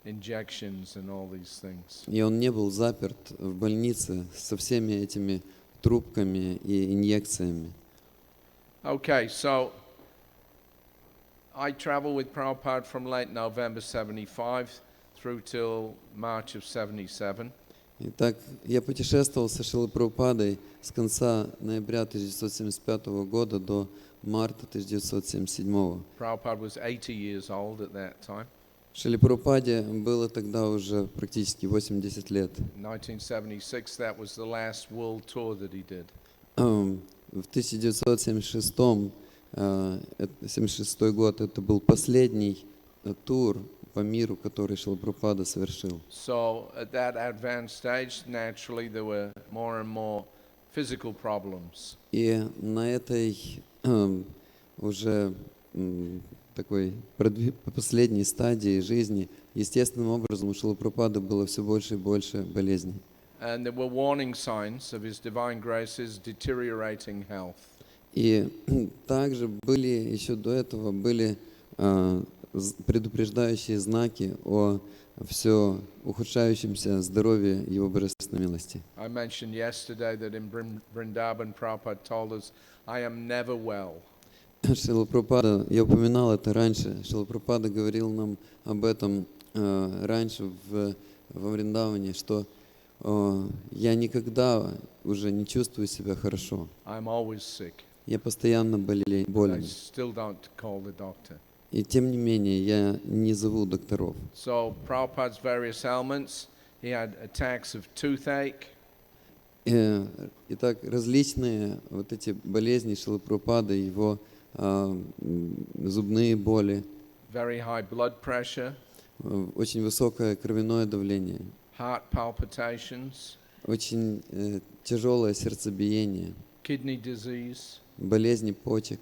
injections and all these things. И он не был заперт в больнице со всеми этими трубками и инъекциями. Okay, so I traveled with Prabhupada from late November 75 through till March of 77. Итак, я путешествовал со Шрилой Прабхупадой с конца ноября 1975 года до марта 1977. Prabhupada was 80 years old at that time. Шриле Прабхупаде было тогда уже практически 80 лет. In 1976, that was the last world tour that he did. В 1976 76 год это был последний тур по миру, который Шрила Прабхупада совершил. So at that advanced stage, naturally there were more and more physical problems. И на этой уже такой последней стадии жизни, естественным образом у Шрилы Прабхупады было все больше и больше болезней. And there were warning signs of His Divine Grace's deteriorating health. И также были еще до этого были предупреждающие знаки о все ухудшающемся здоровье Его Божественной милости. I mentioned yesterday that in Vrindavan, Prabhupada told us, "I am never well." Шрила Прабхупада, я упоминал это раньше, Шрила Прабхупада говорил нам об этом раньше во Вриндаване, что я никогда уже не чувствую себя хорошо. I'm always sick. Я постоянно I болен. still don't call the doctor. И тем не менее, я не зову докторов. So Prabhupada's various ailments, he had attacks of toothache, Итак, различные вот эти болезни Шрилы Прабхупады, его зубные боли, very high blood pressure, очень высокое кровяное давление, heart palpitations, очень тяжелое сердцебиение, kidney disease, болезни почек,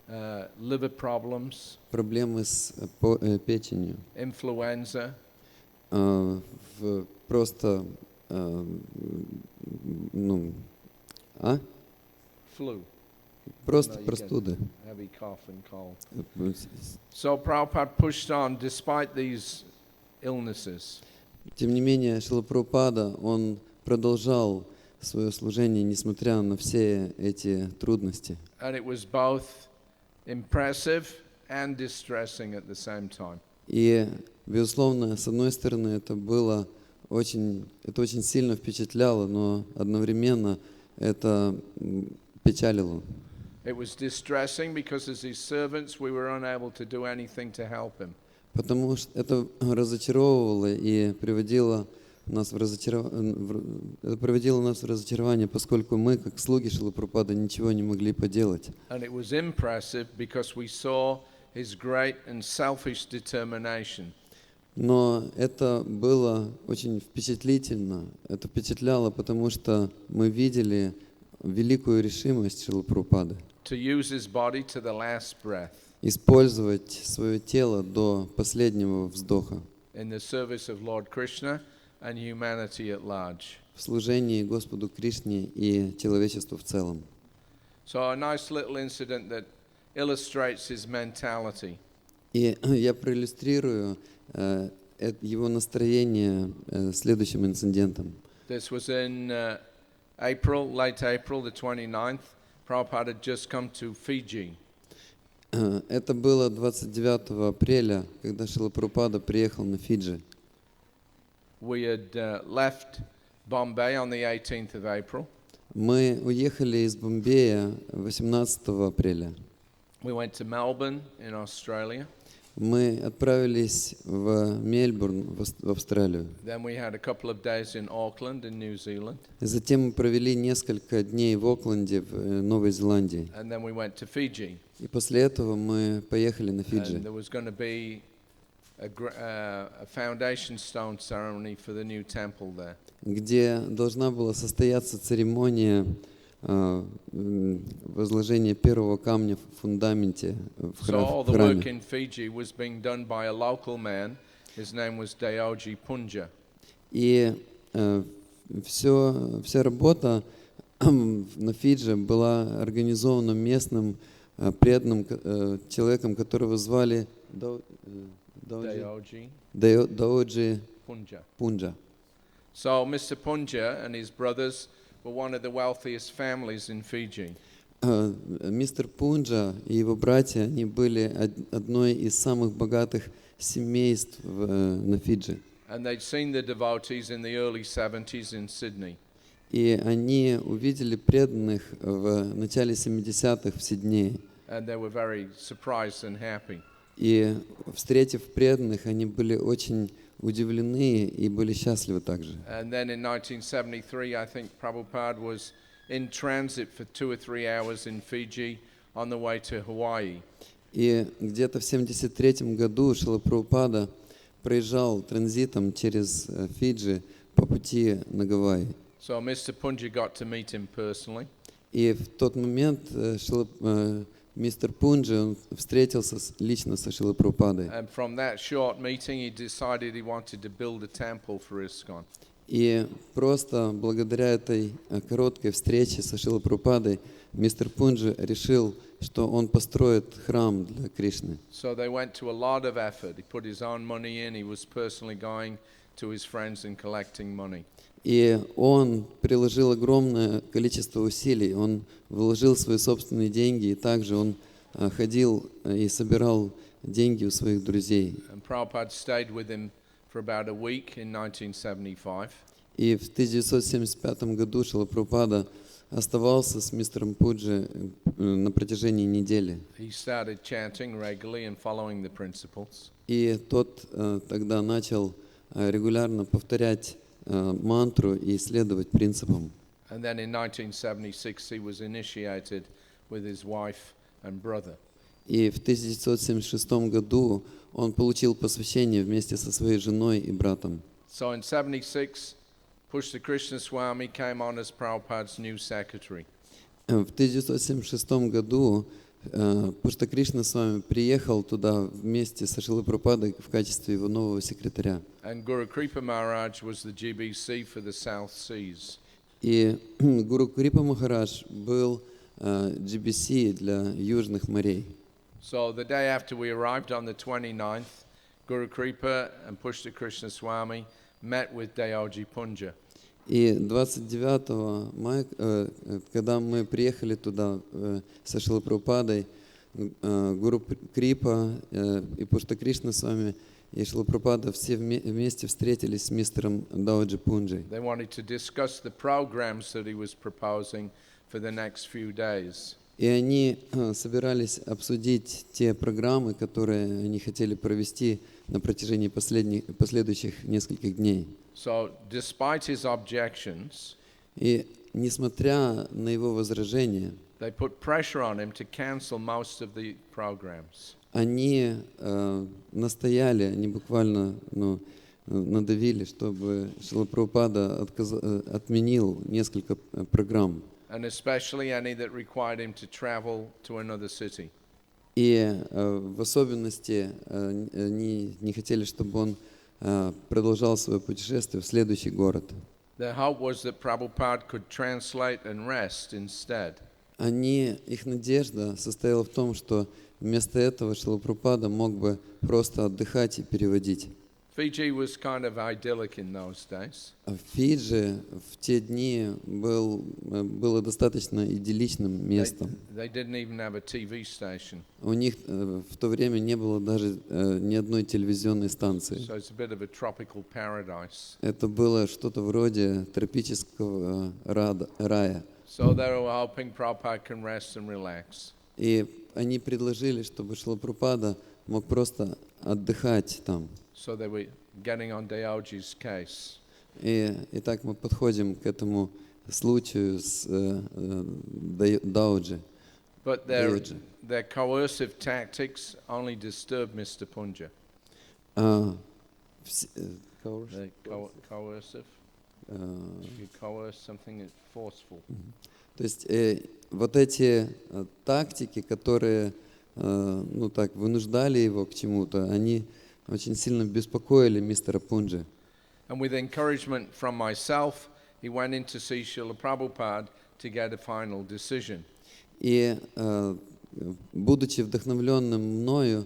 liver problems, проблемы с печенью, influenza, просто ну, а? Flu. Просто No, you get простуды. heavy cough and cold. So Prabhupada pushed on despite these illnesses. Тем не менее, Шрила Прабхупада, он продолжал свое служение, несмотря на все эти трудности. And it was both impressive and distressing at the same time. И, безусловно, с одной стороны, это очень сильно впечатляло, но одновременно это печалило. It was distressing because as his servants we were unable to do anything to help him. Потому что это разочаровывало и приводило нас в разочарование, поскольку мы, как слуги Шрилы Прабхупады, ничего не могли поделать. And it was impressive because we saw his great and selfish determination. Но это было очень впечатлительно. Это впечатляло, потому что мы видели великую решимость Шрилы Прабхупады To use his body to the last breath использовать свое тело до последнего вздоха in the service of Lord Krishna and humanity at large. в служении Господу Кришне и человечеству в целом. So a nice little incident that illustrates his mentality. И я проиллюстрирую его настроение следующим инцидентом. This was in April, late April, the 29th. Prabhupada had just come to Fiji. Это было 29 апреля, когда Шрила Прабхупада приехал на Фиджи. We had left Bombay on the 18th of April. Мы уехали из Бомбея 18 апреля. We went to Melbourne in Australia. Мы отправились в Мельбурн, в Австралию. Then we had a couple of days in Auckland in New Zealand. Затем мы провели несколько дней в Окленде, в Новой Зеландии. And then we went to Fiji. И после этого мы поехали на Фиджи. And there was going to be a foundation stone ceremony for the new temple there. Где должна была состояться церемония возложения первого камня в фундаменте в So all the храме. work in Fiji was being done by a local man. His name was Daoji Punja. И вся работа на Фиджи была организована местным преданным человеком, которого звали Daoji Даоджи Punja. Пунджа. So Mr. Punja and his brothers were one of the wealthiest families in Fiji. Мистер Пунджа и его братья, они были одной из самых богатых семейств на Фиджи. And they'd seen the devotees in the early 70s in Sydney. И они увидели преданных в начале 70-х в Сиднее. And they were very surprised and happy. И, встретив преданных, они были очень удивлены и были счастливы также. And then in 1973, I think Prabhupada was in transit for 2 or 3 hours in Fiji on the way to Hawaii. И где-то в 73 году Шрила Прабхупада проезжал транзитом через Фиджи по пути на Гавайи. So Mr. Punja got to meet him personally. И в тот момент мистер Пунджи он встретился лично со Шрилой Прабхупадой. And from that short meeting, he decided he wanted to build a temple for ISKCON. И просто благодаря этой короткой встрече со Шрилой Прабхупадой мистер Пунджи решил, что он построит храм для Кришны. So they went to a lot of effort. He put his own money in. He was personally going to his friends and collecting money. И он приложил огромное количество усилий. Он вложил свои собственные деньги, и также он ходил и собирал деньги у своих друзей. And Prabhupada stayed with him for about a week in 1975. И в 1975 году Шрила Прабхупада оставался с мистером Пунджи на протяжении недели. He started chanting regularly and following the principles. И тот тогда начал регулярно повторять мантру и следовать принципам. And then in 1976 he was initiated with his wife and brother. И в 1976 году он получил посвящение вместе со своей женой и братом. So in 76, Pushta Krishna Swami came on as Prabhupada's new secretary. В 1976 году Пушта Кришна с вами приехал туда вместе со Шрилой Прабхупадой в качестве его нового секретаря. And Guru Kripa Maharaj was the GBC for the South Seas. И Гуру Крипа Махарадж был GBC для южных морей. So the day after we arrived on the 29th, Guru Kripa and Pushta Krishna Swami met with Dayoji Punja. И 29 мая, когда мы приехали туда со Шрилой Прабхупадой, Гуру Крипа и Пушта Кришна с вами и Шрила Прабхупада все вместе встретились с мистером Даоджи Пунджей. They wanted to discuss the programs that he was proposing for the next few days. И они собирались обсудить те программы, которые они хотели провести на протяжении последующих нескольких дней. So despite his objections, И несмотря на его возражения, they put pressure on him to cancel most of the programs. они настояли, они буквально надавили, чтобы Шрила Прабхупада отменил несколько программ. And especially any that required him to travel to another city. И в особенности они не хотели, чтобы он продолжал свое путешествие в следующий город. Their hope was that Prabhupada could translate and rest instead. Их надежда состояла в том, что вместо этого Шрила Прабхупада мог бы просто отдыхать и переводить. Fiji was kind of idyllic in those days. А Фиджи в те дни было достаточно идилличным местом. They didn't even have a TV station. У них в то время не было даже ни одной телевизионной станции. So it's a bit of a tropical paradise. Это было что-то вроде тропического рая. So they were hoping Prabhupada can rest and relax. И они предложили, чтобы Шрила Прабхупада мог просто отдыхать там. So they were getting on Dayoji's case. И так мы подходим к этому случаю с Даоджи. But their coercive tactics only disturbed Mr. Punja. Coercive? You coerce something that's forceful. То есть вот эти тактики, которые вынуждали его к чему-то, они очень сильно беспокоили мистера Пунджи. And with encouragement from myself, he went in to see Srila Prabhupada to get a final decision. И будучи вдохновленным мною,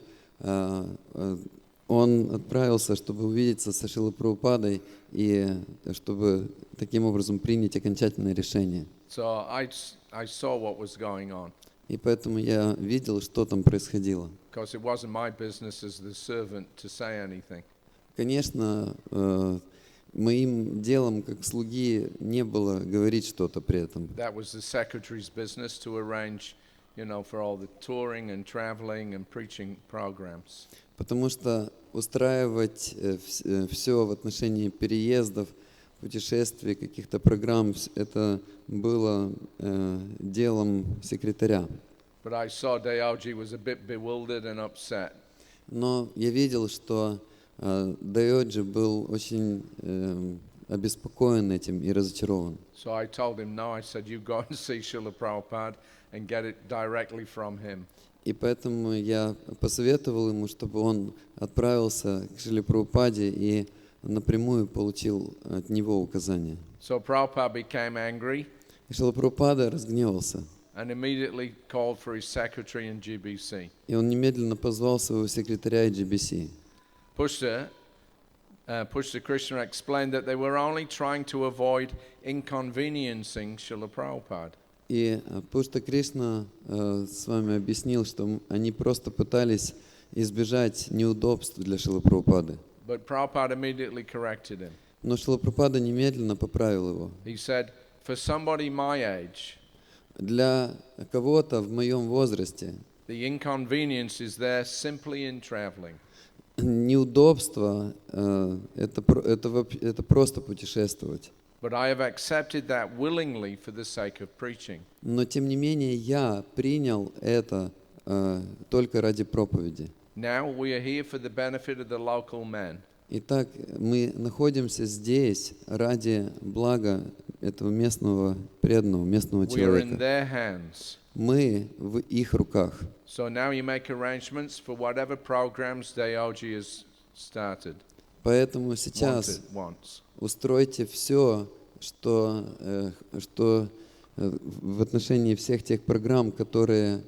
он отправился, чтобы увидеться со Шрилой Прабхупадой и чтобы таким образом принять окончательное решение. So I saw what was going on. И поэтому я видел, что там происходило. Because it wasn't my business as the servant to say anything. Конечно, моим делом как слуги не было говорить что-то при этом. That was the secretary's business to arrange, for all the touring and traveling and preaching programs. Потому что устраивать все в отношении переездов, путешествий, каких-то программ, это было делом секретаря. But I saw Dayoji was a bit bewildered and upset. Но я видел, что Даоджи был очень обеспокоен этим и разочарован. So I told him, no, I said, you go and see Srila Prabhupada and get it directly from him. И поэтому я посоветовал ему, чтобы он отправился к Шриле Прабхупаде и напрямую получил от него указания. So Prabhupada became angry И Шрила Прабхупада разгневался. and immediately called for his secretary in GBC. И он немедленно позвал своего секретаря GBC. Pushta Krishna explained that they were only trying to avoid inconveniencing Srila Prabhupada. И Пушта Кришна с вами объяснил, что они просто пытались избежать неудобств для Шрилы Прабхупады. But Prabhupada immediately corrected him. Но Шрила Прабхупада немедленно поправил его. He said, for somebody my age, Для кого-то в моем возрасте the inconvenience is there simply in traveling. неудобство это просто путешествовать. But I have accepted that willingly for the sake of preaching. Но тем не менее я принял это только ради проповеди. Now we are here for the benefit of the local men. Итак, мы находимся здесь ради блага этого местного преданного, местного We are in человека. their hands. Мы в их руках. So now you make arrangements for whatever programs Dayoji has started, Поэтому сейчас wants. устройте все, что в отношении всех тех программ, которые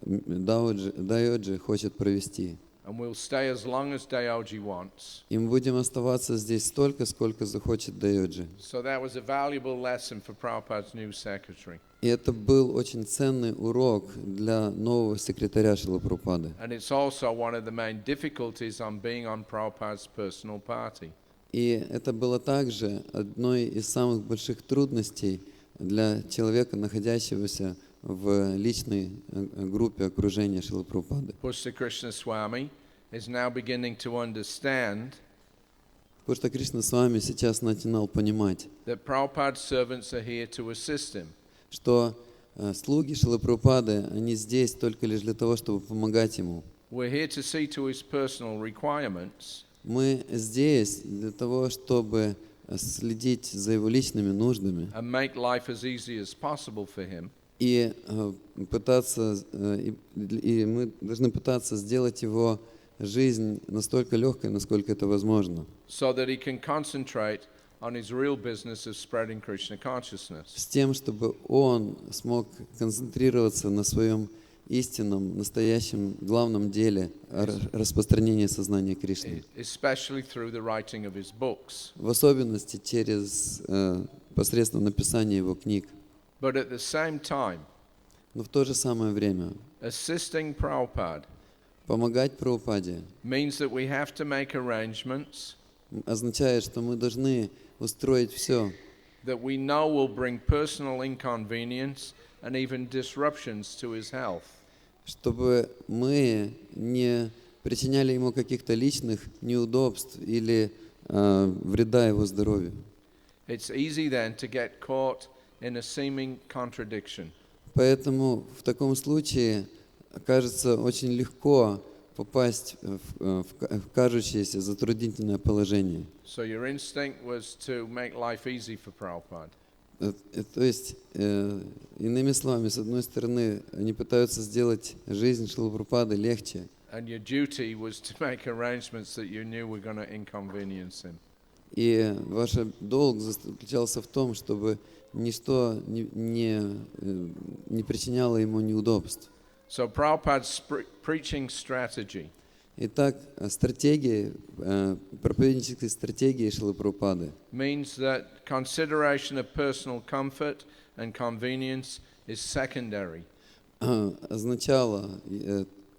Дайоджи хочет провести. And we'll stay as long as Dayoji wants. И мы будем оставаться здесь столько, сколько захочет Дайоджи. So that was a valuable lesson for Prabhupada's new secretary. И это был очень ценный урок для нового секретаря Шрилы Прабхупады. And it's also one of the main difficulties on being on Prabhupada's personal party. И это было также одной из самых больших трудностей для человека, находящегося в личной группе окружения Шрилы Прабхупады. Pushta Krishna Swami is now beginning to understand Потому что Кришна с вами сейчас начинал понимать, that Prabhupada's servants are here to assist him. что слуги Шрилы Прабхупады, они здесь только лишь для того, чтобы помогать ему. We're here to see to his personal requirements. Мы здесь для того, чтобы следить за его личными нуждами And make life as easy as possible for him. и мы должны пытаться сделать его жизнь настолько легкой, насколько это возможно, So that he can concentrate on his real business of spreading Krishna consciousness. с тем, чтобы он смог концентрироваться на своем истинном, настоящем, главном деле распространения сознания Кришны. Especially through the writing of his books. В особенности посредством написания его книг. But at the same time, Но в то же самое время assisting Prabhupada помогать Прабхупаде means that we have to make arrangements означает, что мы должны устроить все, that we know will bring personal inconvenience and even disruptions to his health. чтобы мы не причиняли ему каких-то личных неудобств или вреда его здоровью. It's easy then to get caught in a seeming contradiction. Поэтому в таком случае кажется очень легко попасть в кажущееся затруднительное положение. So your instinct was to make life easy for Prabhupada. То есть, иными словами, с одной стороны, они пытаются сделать жизнь Шрилы Прабхупады легче, And your duty was to make arrangements that you knew were going to inconvenience him. и ваш долг заключался в том, чтобы ничто не причиняло ему неудобств. So Prabhupada's preaching strategy Итак, проповеднической стратегии Шрилы Прабхупады means that consideration of personal comfort and convenience is secondary. означало,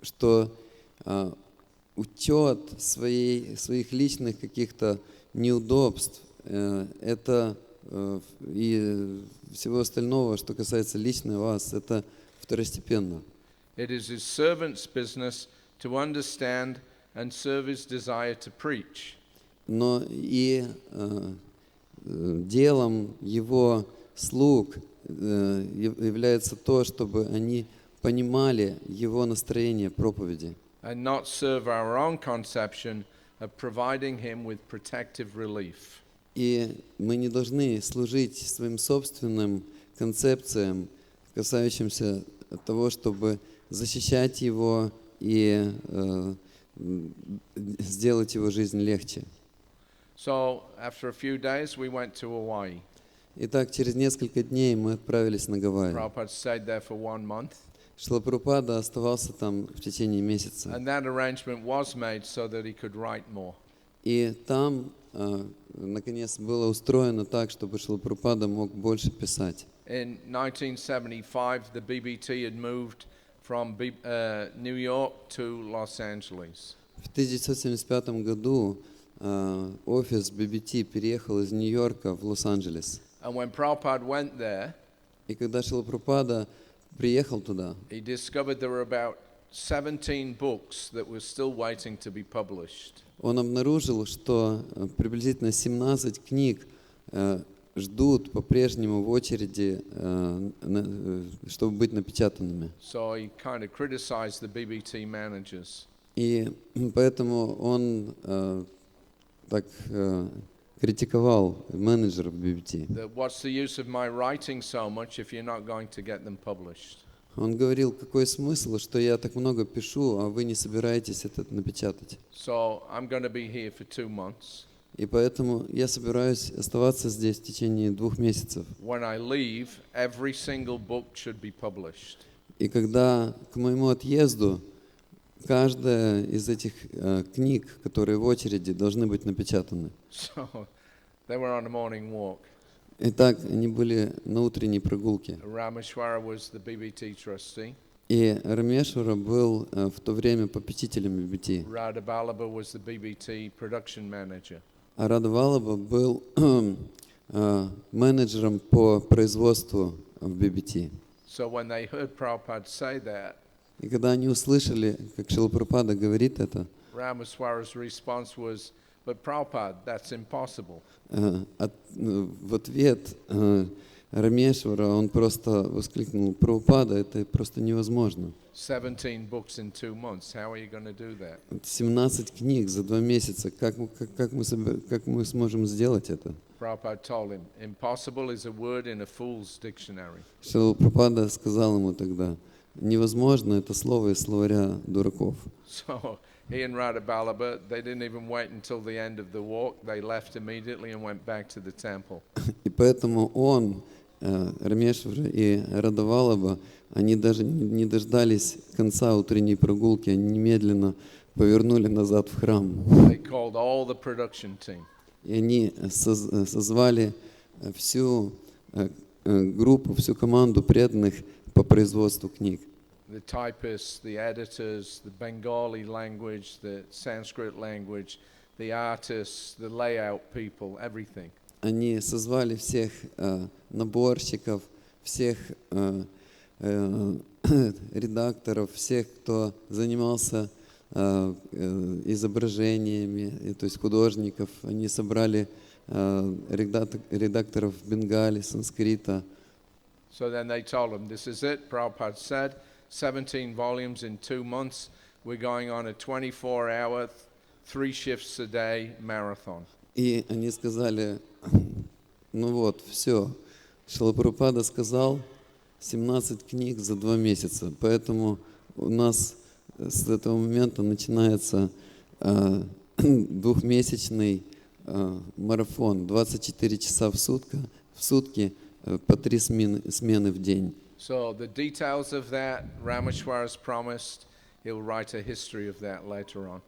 что учет своих личных каких-то неудобств, это и всего остального, что касается лично вас, это второстепенно. It is his servant's business to understand and serve his desire to preach. Но и делом его слуг является то, чтобы они понимали его настроение проповеди. And not serve our own conception of providing him with protective relief. И мы не должны служить своим собственным концепциям, касающимся того, чтобы защищать его и сделать его жизнь легче. So after a few days we went to Hawaii. Итак, через несколько дней мы отправились на Гавайи. Prabhupada stayed there for 1 month. Шрила Прабхупада оставался там в течение месяца. And that arrangement was made so that he could write more. И там, наконец, было устроено так, чтобы Шрила Прабхупада мог больше писать. In 1975, the BBT had moved from New York to Los Angeles. В 1975 году офис BBT переехал из Нью-Йорка в Лос-Анджелес. And when Prabhupada went there, И когда Шрила Прабхупада приехал туда, he discovered there were about 17 books that were still waiting to be published. он обнаружил, что приблизительно 17 книг ждут по-прежнему в очереди, чтобы быть напечатанными. So he kind of criticized the BBT managers. И поэтому он так критиковал менеджеров BBT. That what's the use of my writing so much if you're not going to get them published? Он говорил, какой смысл, что я так много пишу, а вы не собираетесь это напечатать. So I'm going to be here for 2 months. И поэтому я собираюсь оставаться здесь в течение 2 месяцев. When I leave, every single book should be published. И когда к моему отъезду, каждая из этих книг, которые в очереди, должны быть напечатаны. So they were on a morning walk. Итак, они были на утренней прогулке. Rameshwara was the BBT trustee. И Рамешвара был в то время попечителем BBT. Radha Ballaba was the BBT production manager. А Рада Валаба был менеджером по производству в BBT. So when they heard Prabhupada say that, И когда они услышали, как Шрила Прабхупада говорит это, Rameshwara's response was, "But Prabhupada, that's impossible." в ответ Рамешвара он просто воскликнул: «Прабхупада, это просто невозможно. 17 books in 2 months. How are you going to do that? 17 книг за 2 месяца. Как мы сможем сделать это?» Prabhupada told him, "Impossible is a word in a fool's dictionary." Шрила Прабхупада сказал ему тогда: «Невозможно» — это слово из словаря дураков. So he and Radha Ballaba, they didn't even wait until the end of the walk. They left immediately and went back to the temple. И поэтому он, Рамешвара и Рада Валаба, они даже не дождались конца утренней прогулки, они немедленно повернули назад в храм. They called all the production team. И они созвали всю группу, всю команду преданных по производству книг. The typists, the editors, the Bengali language, the Sanskrit language, the artists, the layout people, everything. Они созвали всех наборщиков, всех редакторов, всех, кто занимался изображениями, то есть художников. Они собрали редакторов бенгали, санскрита. So then they told him, "This is it." Prabhupada said, 17 volumes in 2 months. We're going on a 24-hour, 3 shifts a day marathon. И они сказали: ну вот, все. Шрила Прабхупада сказал 17 книг за 2 месяца. Поэтому у нас с этого момента начинается 2-месячный марафон, 24 часа в сутки, по 3 смены в день. So the details of that, Rameshwara's promised he'll write a history of that later on.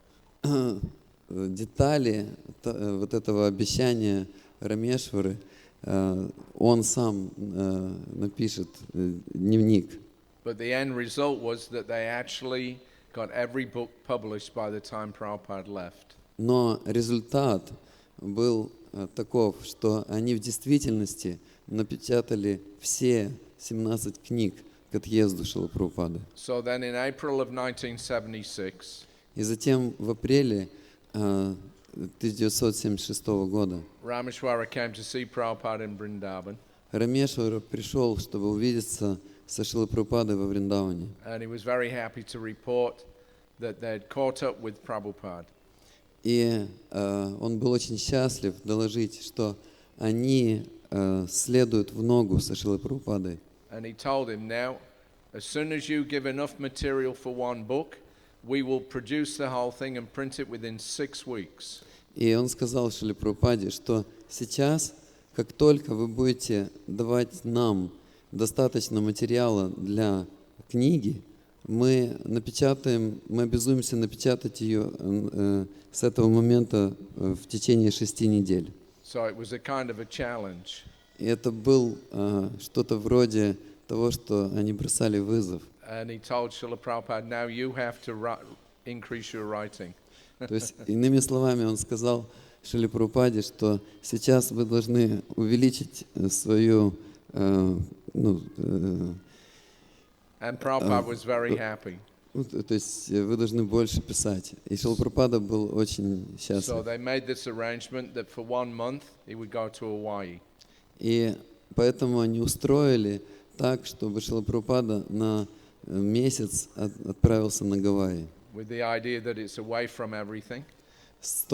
Детали вот этого обещания Рамешвары он сам напишет дневник. But the end result was that they actually got every book published by the time Prabhupada left. Но результат был таков, что они в действительности напечатали все 17 книг к отъезду Шрилы Прабхупады. So then in April of 1976, И затем в апреле 1976 года Rameshwara came to see Prabhupada in Vrindavan, Рамешвара пришел, чтобы увидеться со Шрилой Прабхупадой во Вриндаване. and he was very happy to report that they'd caught up with Prabhupada. И он был очень счастлив доложить, что они следуют в ногу со Шрилой Прабхупадой. And he told him, "Now, as soon as you give enough material for one book, we will produce the whole thing and print it within 6 weeks." И он сказал Шриле Прабхупаде, что сейчас, как только вы будете давать нам достаточно материала для книги, мы обязуемся напечатать ее с этого момента в течение 6 недель. So it was a kind of a challenge. И это был что-то вроде того, что они бросали вызов. And he told Srila Prabhupada, "Now you have to increase your writing." То есть, иными словами, он сказал Шриле Прабхупаде, что сейчас вы должны увеличить свою... And Prabhupada was very happy. То есть вы должны больше писать. И Шрила Прабхупада был очень So счастлив. they made this arrangement that for 1 month he would go to Hawaii. И поэтому они устроили так, чтобы Шрила Прабхупада на месяц отправился на Гавайи. With the idea that it's away from everything. С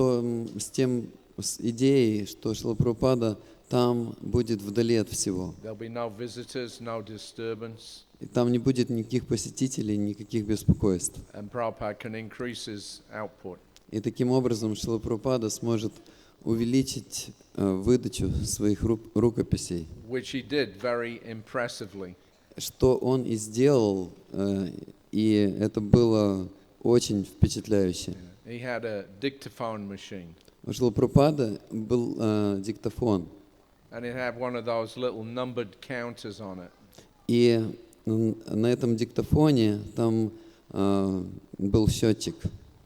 тем с идеей, что Шрила Прабхупада там будет вдали от всего. There'll be no visitors, no disturbance, И там не будет никаких посетителей, никаких беспокойств. and Prabhupada can increase his output. И таким образом Шрила Прабхупада сможет увеличить выдачу своих рукописей, Which he did very impressively. что он и сделал, и это было очень впечатляюще. He had a dictaphone machine, У Шрила Прабхупады был диктофон, and it had one of those little numbered counters on it. и на этом диктофоне там был счетчик.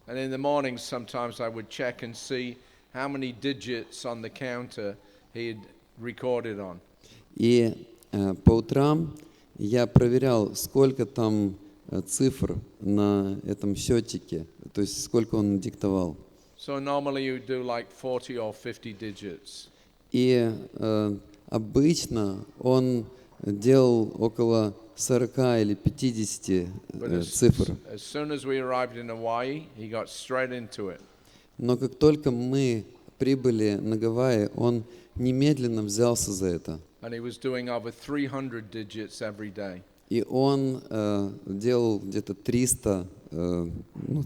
And in the mornings, sometimes I would check and see how many digits on the counter he had recorded on. И по утрам я проверял, сколько там цифр на этом счетчике, то есть сколько он диктовал. So normally you do like 40 or 50 digits. И обычно он делал около 40 или 50 цифр. As soon as we arrived in Hawaii, he got straight into it. Но как только мы прибыли на Гавайи, он немедленно взялся за это. And he was doing over 300 digits every day. И он делал где-то 300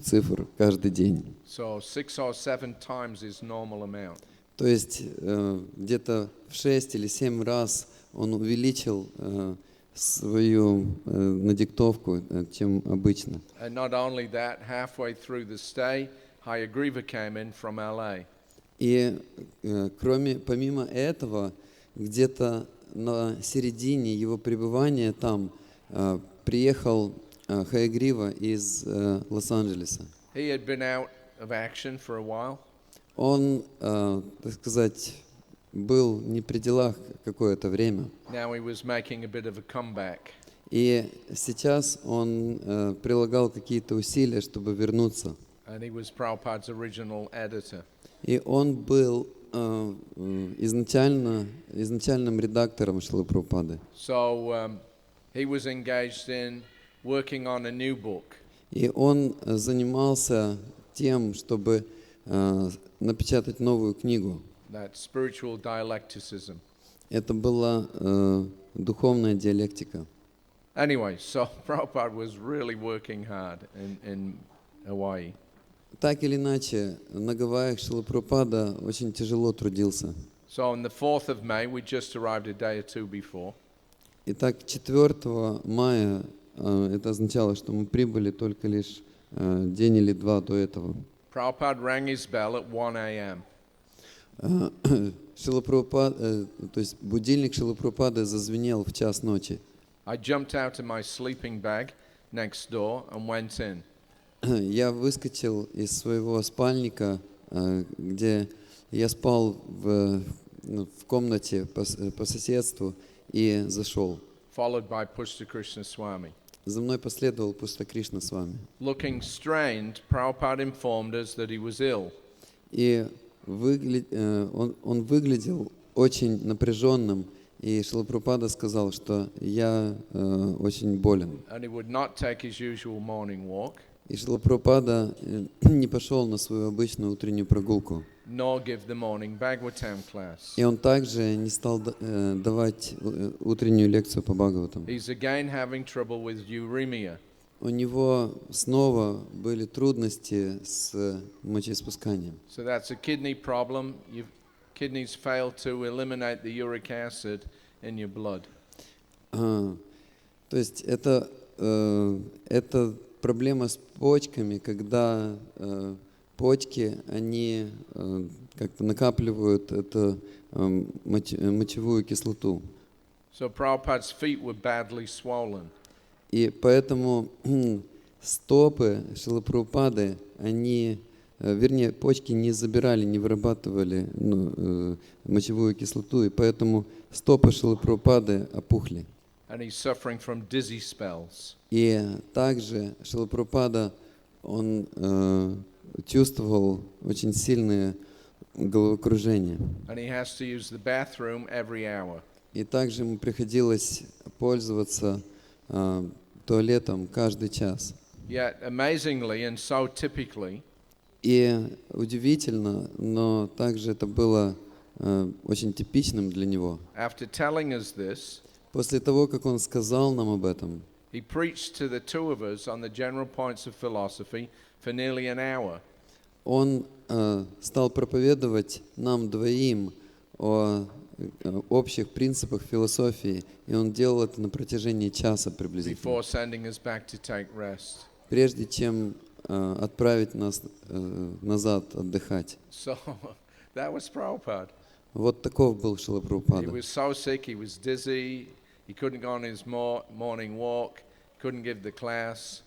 цифр каждый день. So 6 or 7 times his normal amount. То есть где-то в 6 или 7 раз он увеличил свою надиктовку, чем обычно. And not only that, halfway through the stay, Hayagriva came in from LA. И помимо этого, где-то на середине его пребывания там приехал Хаягрива из Лос-Анджелеса. He had been out of action for a while. Он, так сказать, был не при делах какое-то время. Now he was making a bit of a comeback. И сейчас он прилагал какие-то усилия, чтобы вернуться. And he was Prabhupada's original editor. И он был изначальным редактором Шрилы Прабхупады. So he was engaged in working on a new book. И он занимался тем, чтобы напечатать новую книгу. That spiritual dialecticism. Это была духовная диалектика. Anyway, so Prabhupada was really working hard in Hawaii. Так или иначе, на Гавайях Шрила Прабхупада очень тяжело трудился. So on the 4th of May, we just arrived a day or two before. Итак, 4 мая это означало, что мы прибыли только лишь день или два до этого. Prabhupada rang his bell at 1 a.m. Шрила Прабхупада, то есть будильник Шрилы Прабхупады зазвенел в час ночи. I jumped out of my sleeping bag next door and went in. Я выскочил из своего спальника, где я спал в комнате по соседству, и зашел. Followed by Pushta Krishna Swami. За мной последовал Пушта Кришна с вами. Looking strained, Prabhupada informed us that he was ill. И он выглядел очень напряженным, и Шрила Прабхупада сказал, что я очень болен. And he would not take his usual morning walk, И Шрила Прабхупада не пошел на свою обычную утреннюю прогулку. nor give the morning Bhagavatam class. И он также не стал давать утреннюю лекцию по Бхагаватам. He's again having trouble with uremia. У него снова были трудности с мочеиспусканием. So that's a kidney problem. Your kidneys fail to eliminate the uric acid in your blood. То есть это проблема с почками, когда почки, они как-то накапливают эту мочевую кислоту. So Prabhupada's feet were badly swollen. И поэтому стопы Шрилы Прабхупады, вернее, почки не забирали, не вырабатывали мочевую кислоту, и поэтому стопы Шрилы Прабхупады опухли. And he's suffering from dizzy spells. И также Шрила Прабхупада, он чувствовал очень сильное головокружение. And he has to use the bathroom every hour. И также ему приходилось пользоваться туалетом каждый час. Yet, amazingly and so typically, И удивительно, но также это было очень типичным для него. After telling us this, После того, как он сказал нам об этом, he preached to the two of us on the general points of philosophy for nearly an hour. он стал проповедовать нам двоим о общих принципах философии, и он делал это на протяжении часа приблизительно, Before sending us back to take rest. прежде чем отправить нас назад отдыхать. So that was Prabhupada. Вот таков был Шрила He Прабхупада. was so sick, he was dizzy, he couldn't go on his morning walk, couldn't give the class.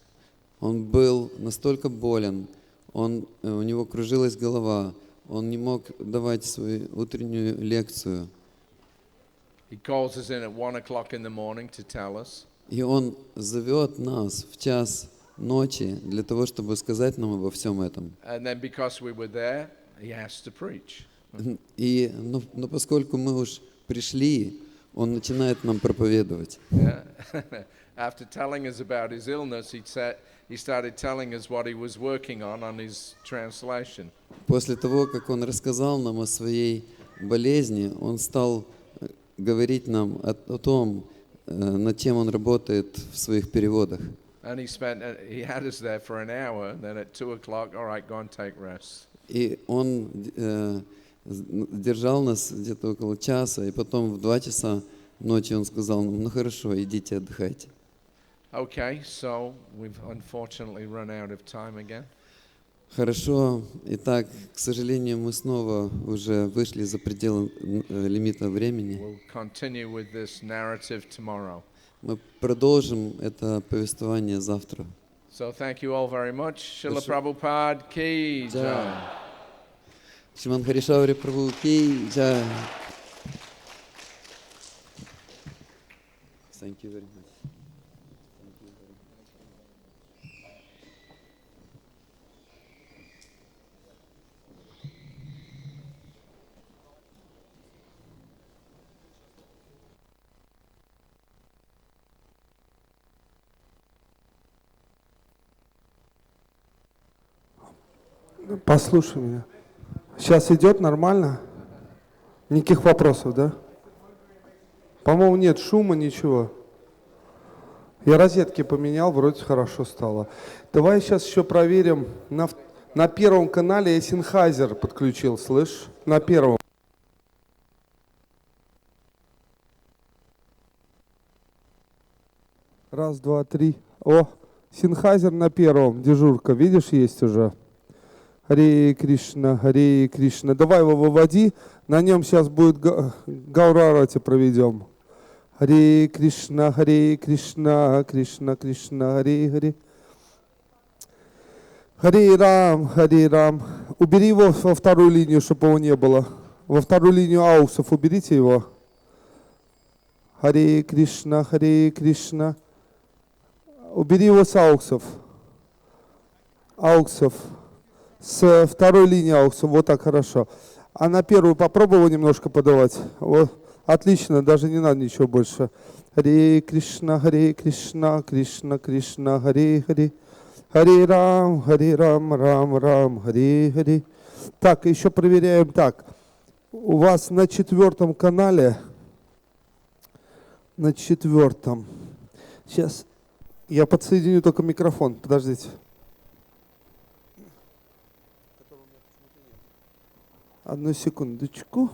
Он был настолько болен, у него кружилась голова, он не мог давать свою утреннюю лекцию. He calls us in at 1 o'clock in the morning to tell us. И он зовет нас в час ночи для того, чтобы сказать нам обо всем этом. And then because we were there, he has to preach. Но поскольку мы уж пришли, он начинает нам проповедовать. Yeah. After telling us about his illness, he started telling us what he was working on his translation. После того, как он рассказал нам о своей болезни, он стал говорить нам о том, над чем он работает в своих переводах. And he had us there for an hour, and then at 2 o'clock, all right, go and take rest. И он держал нас где-то около часа, и потом в 2 часа ночи он сказал нам: ну хорошо, идите отдыхайте. Okay, so we've unfortunately run out of time again. Хорошо. Итак, к сожалению, мы снова уже вышли за пределы лимита времени. We'll continue with this narrative tomorrow. Мы продолжим это повествование завтра. So thank you all very much. Srila Prabhupada ki jai. Шриман Харишаури Прабху ки джай. Thank you very much. Послушай меня. Сейчас идет нормально? Никаких вопросов, да? По-моему, нет шума, ничего. Я розетки поменял, вроде хорошо стало. Давай сейчас еще проверим. На первом канале я Sennheiser подключил, слышь? На первом. Раз, два, три. О, Sennheiser на первом, дежурка, видишь, есть уже. Харе Кришна, Харе Кришна. Давай его выводи, на нем сейчас будет Гаурарати проведем. Харе Кришна, Кришна Кришна, Харе Харе. Харе Рам. Убери его во вторую линию, чтобы его не было. Во вторую линию ауксов уберите его. Харе Кришна, Кришна. Убери его с ауксов. Ауксов. С второй линии ауксов. Вот так хорошо. А на первую попробуй его немножко подавать. Вот. Отлично, даже не надо ничего больше. Харе Кришна, Кришна Кришна, Харе Харе. Харе Рам, Рам, Харе Харе. Так, еще проверяем так. У вас на 4 канале, на 4. Сейчас я подсоединю только микрофон. Подождите. Одну секундочку.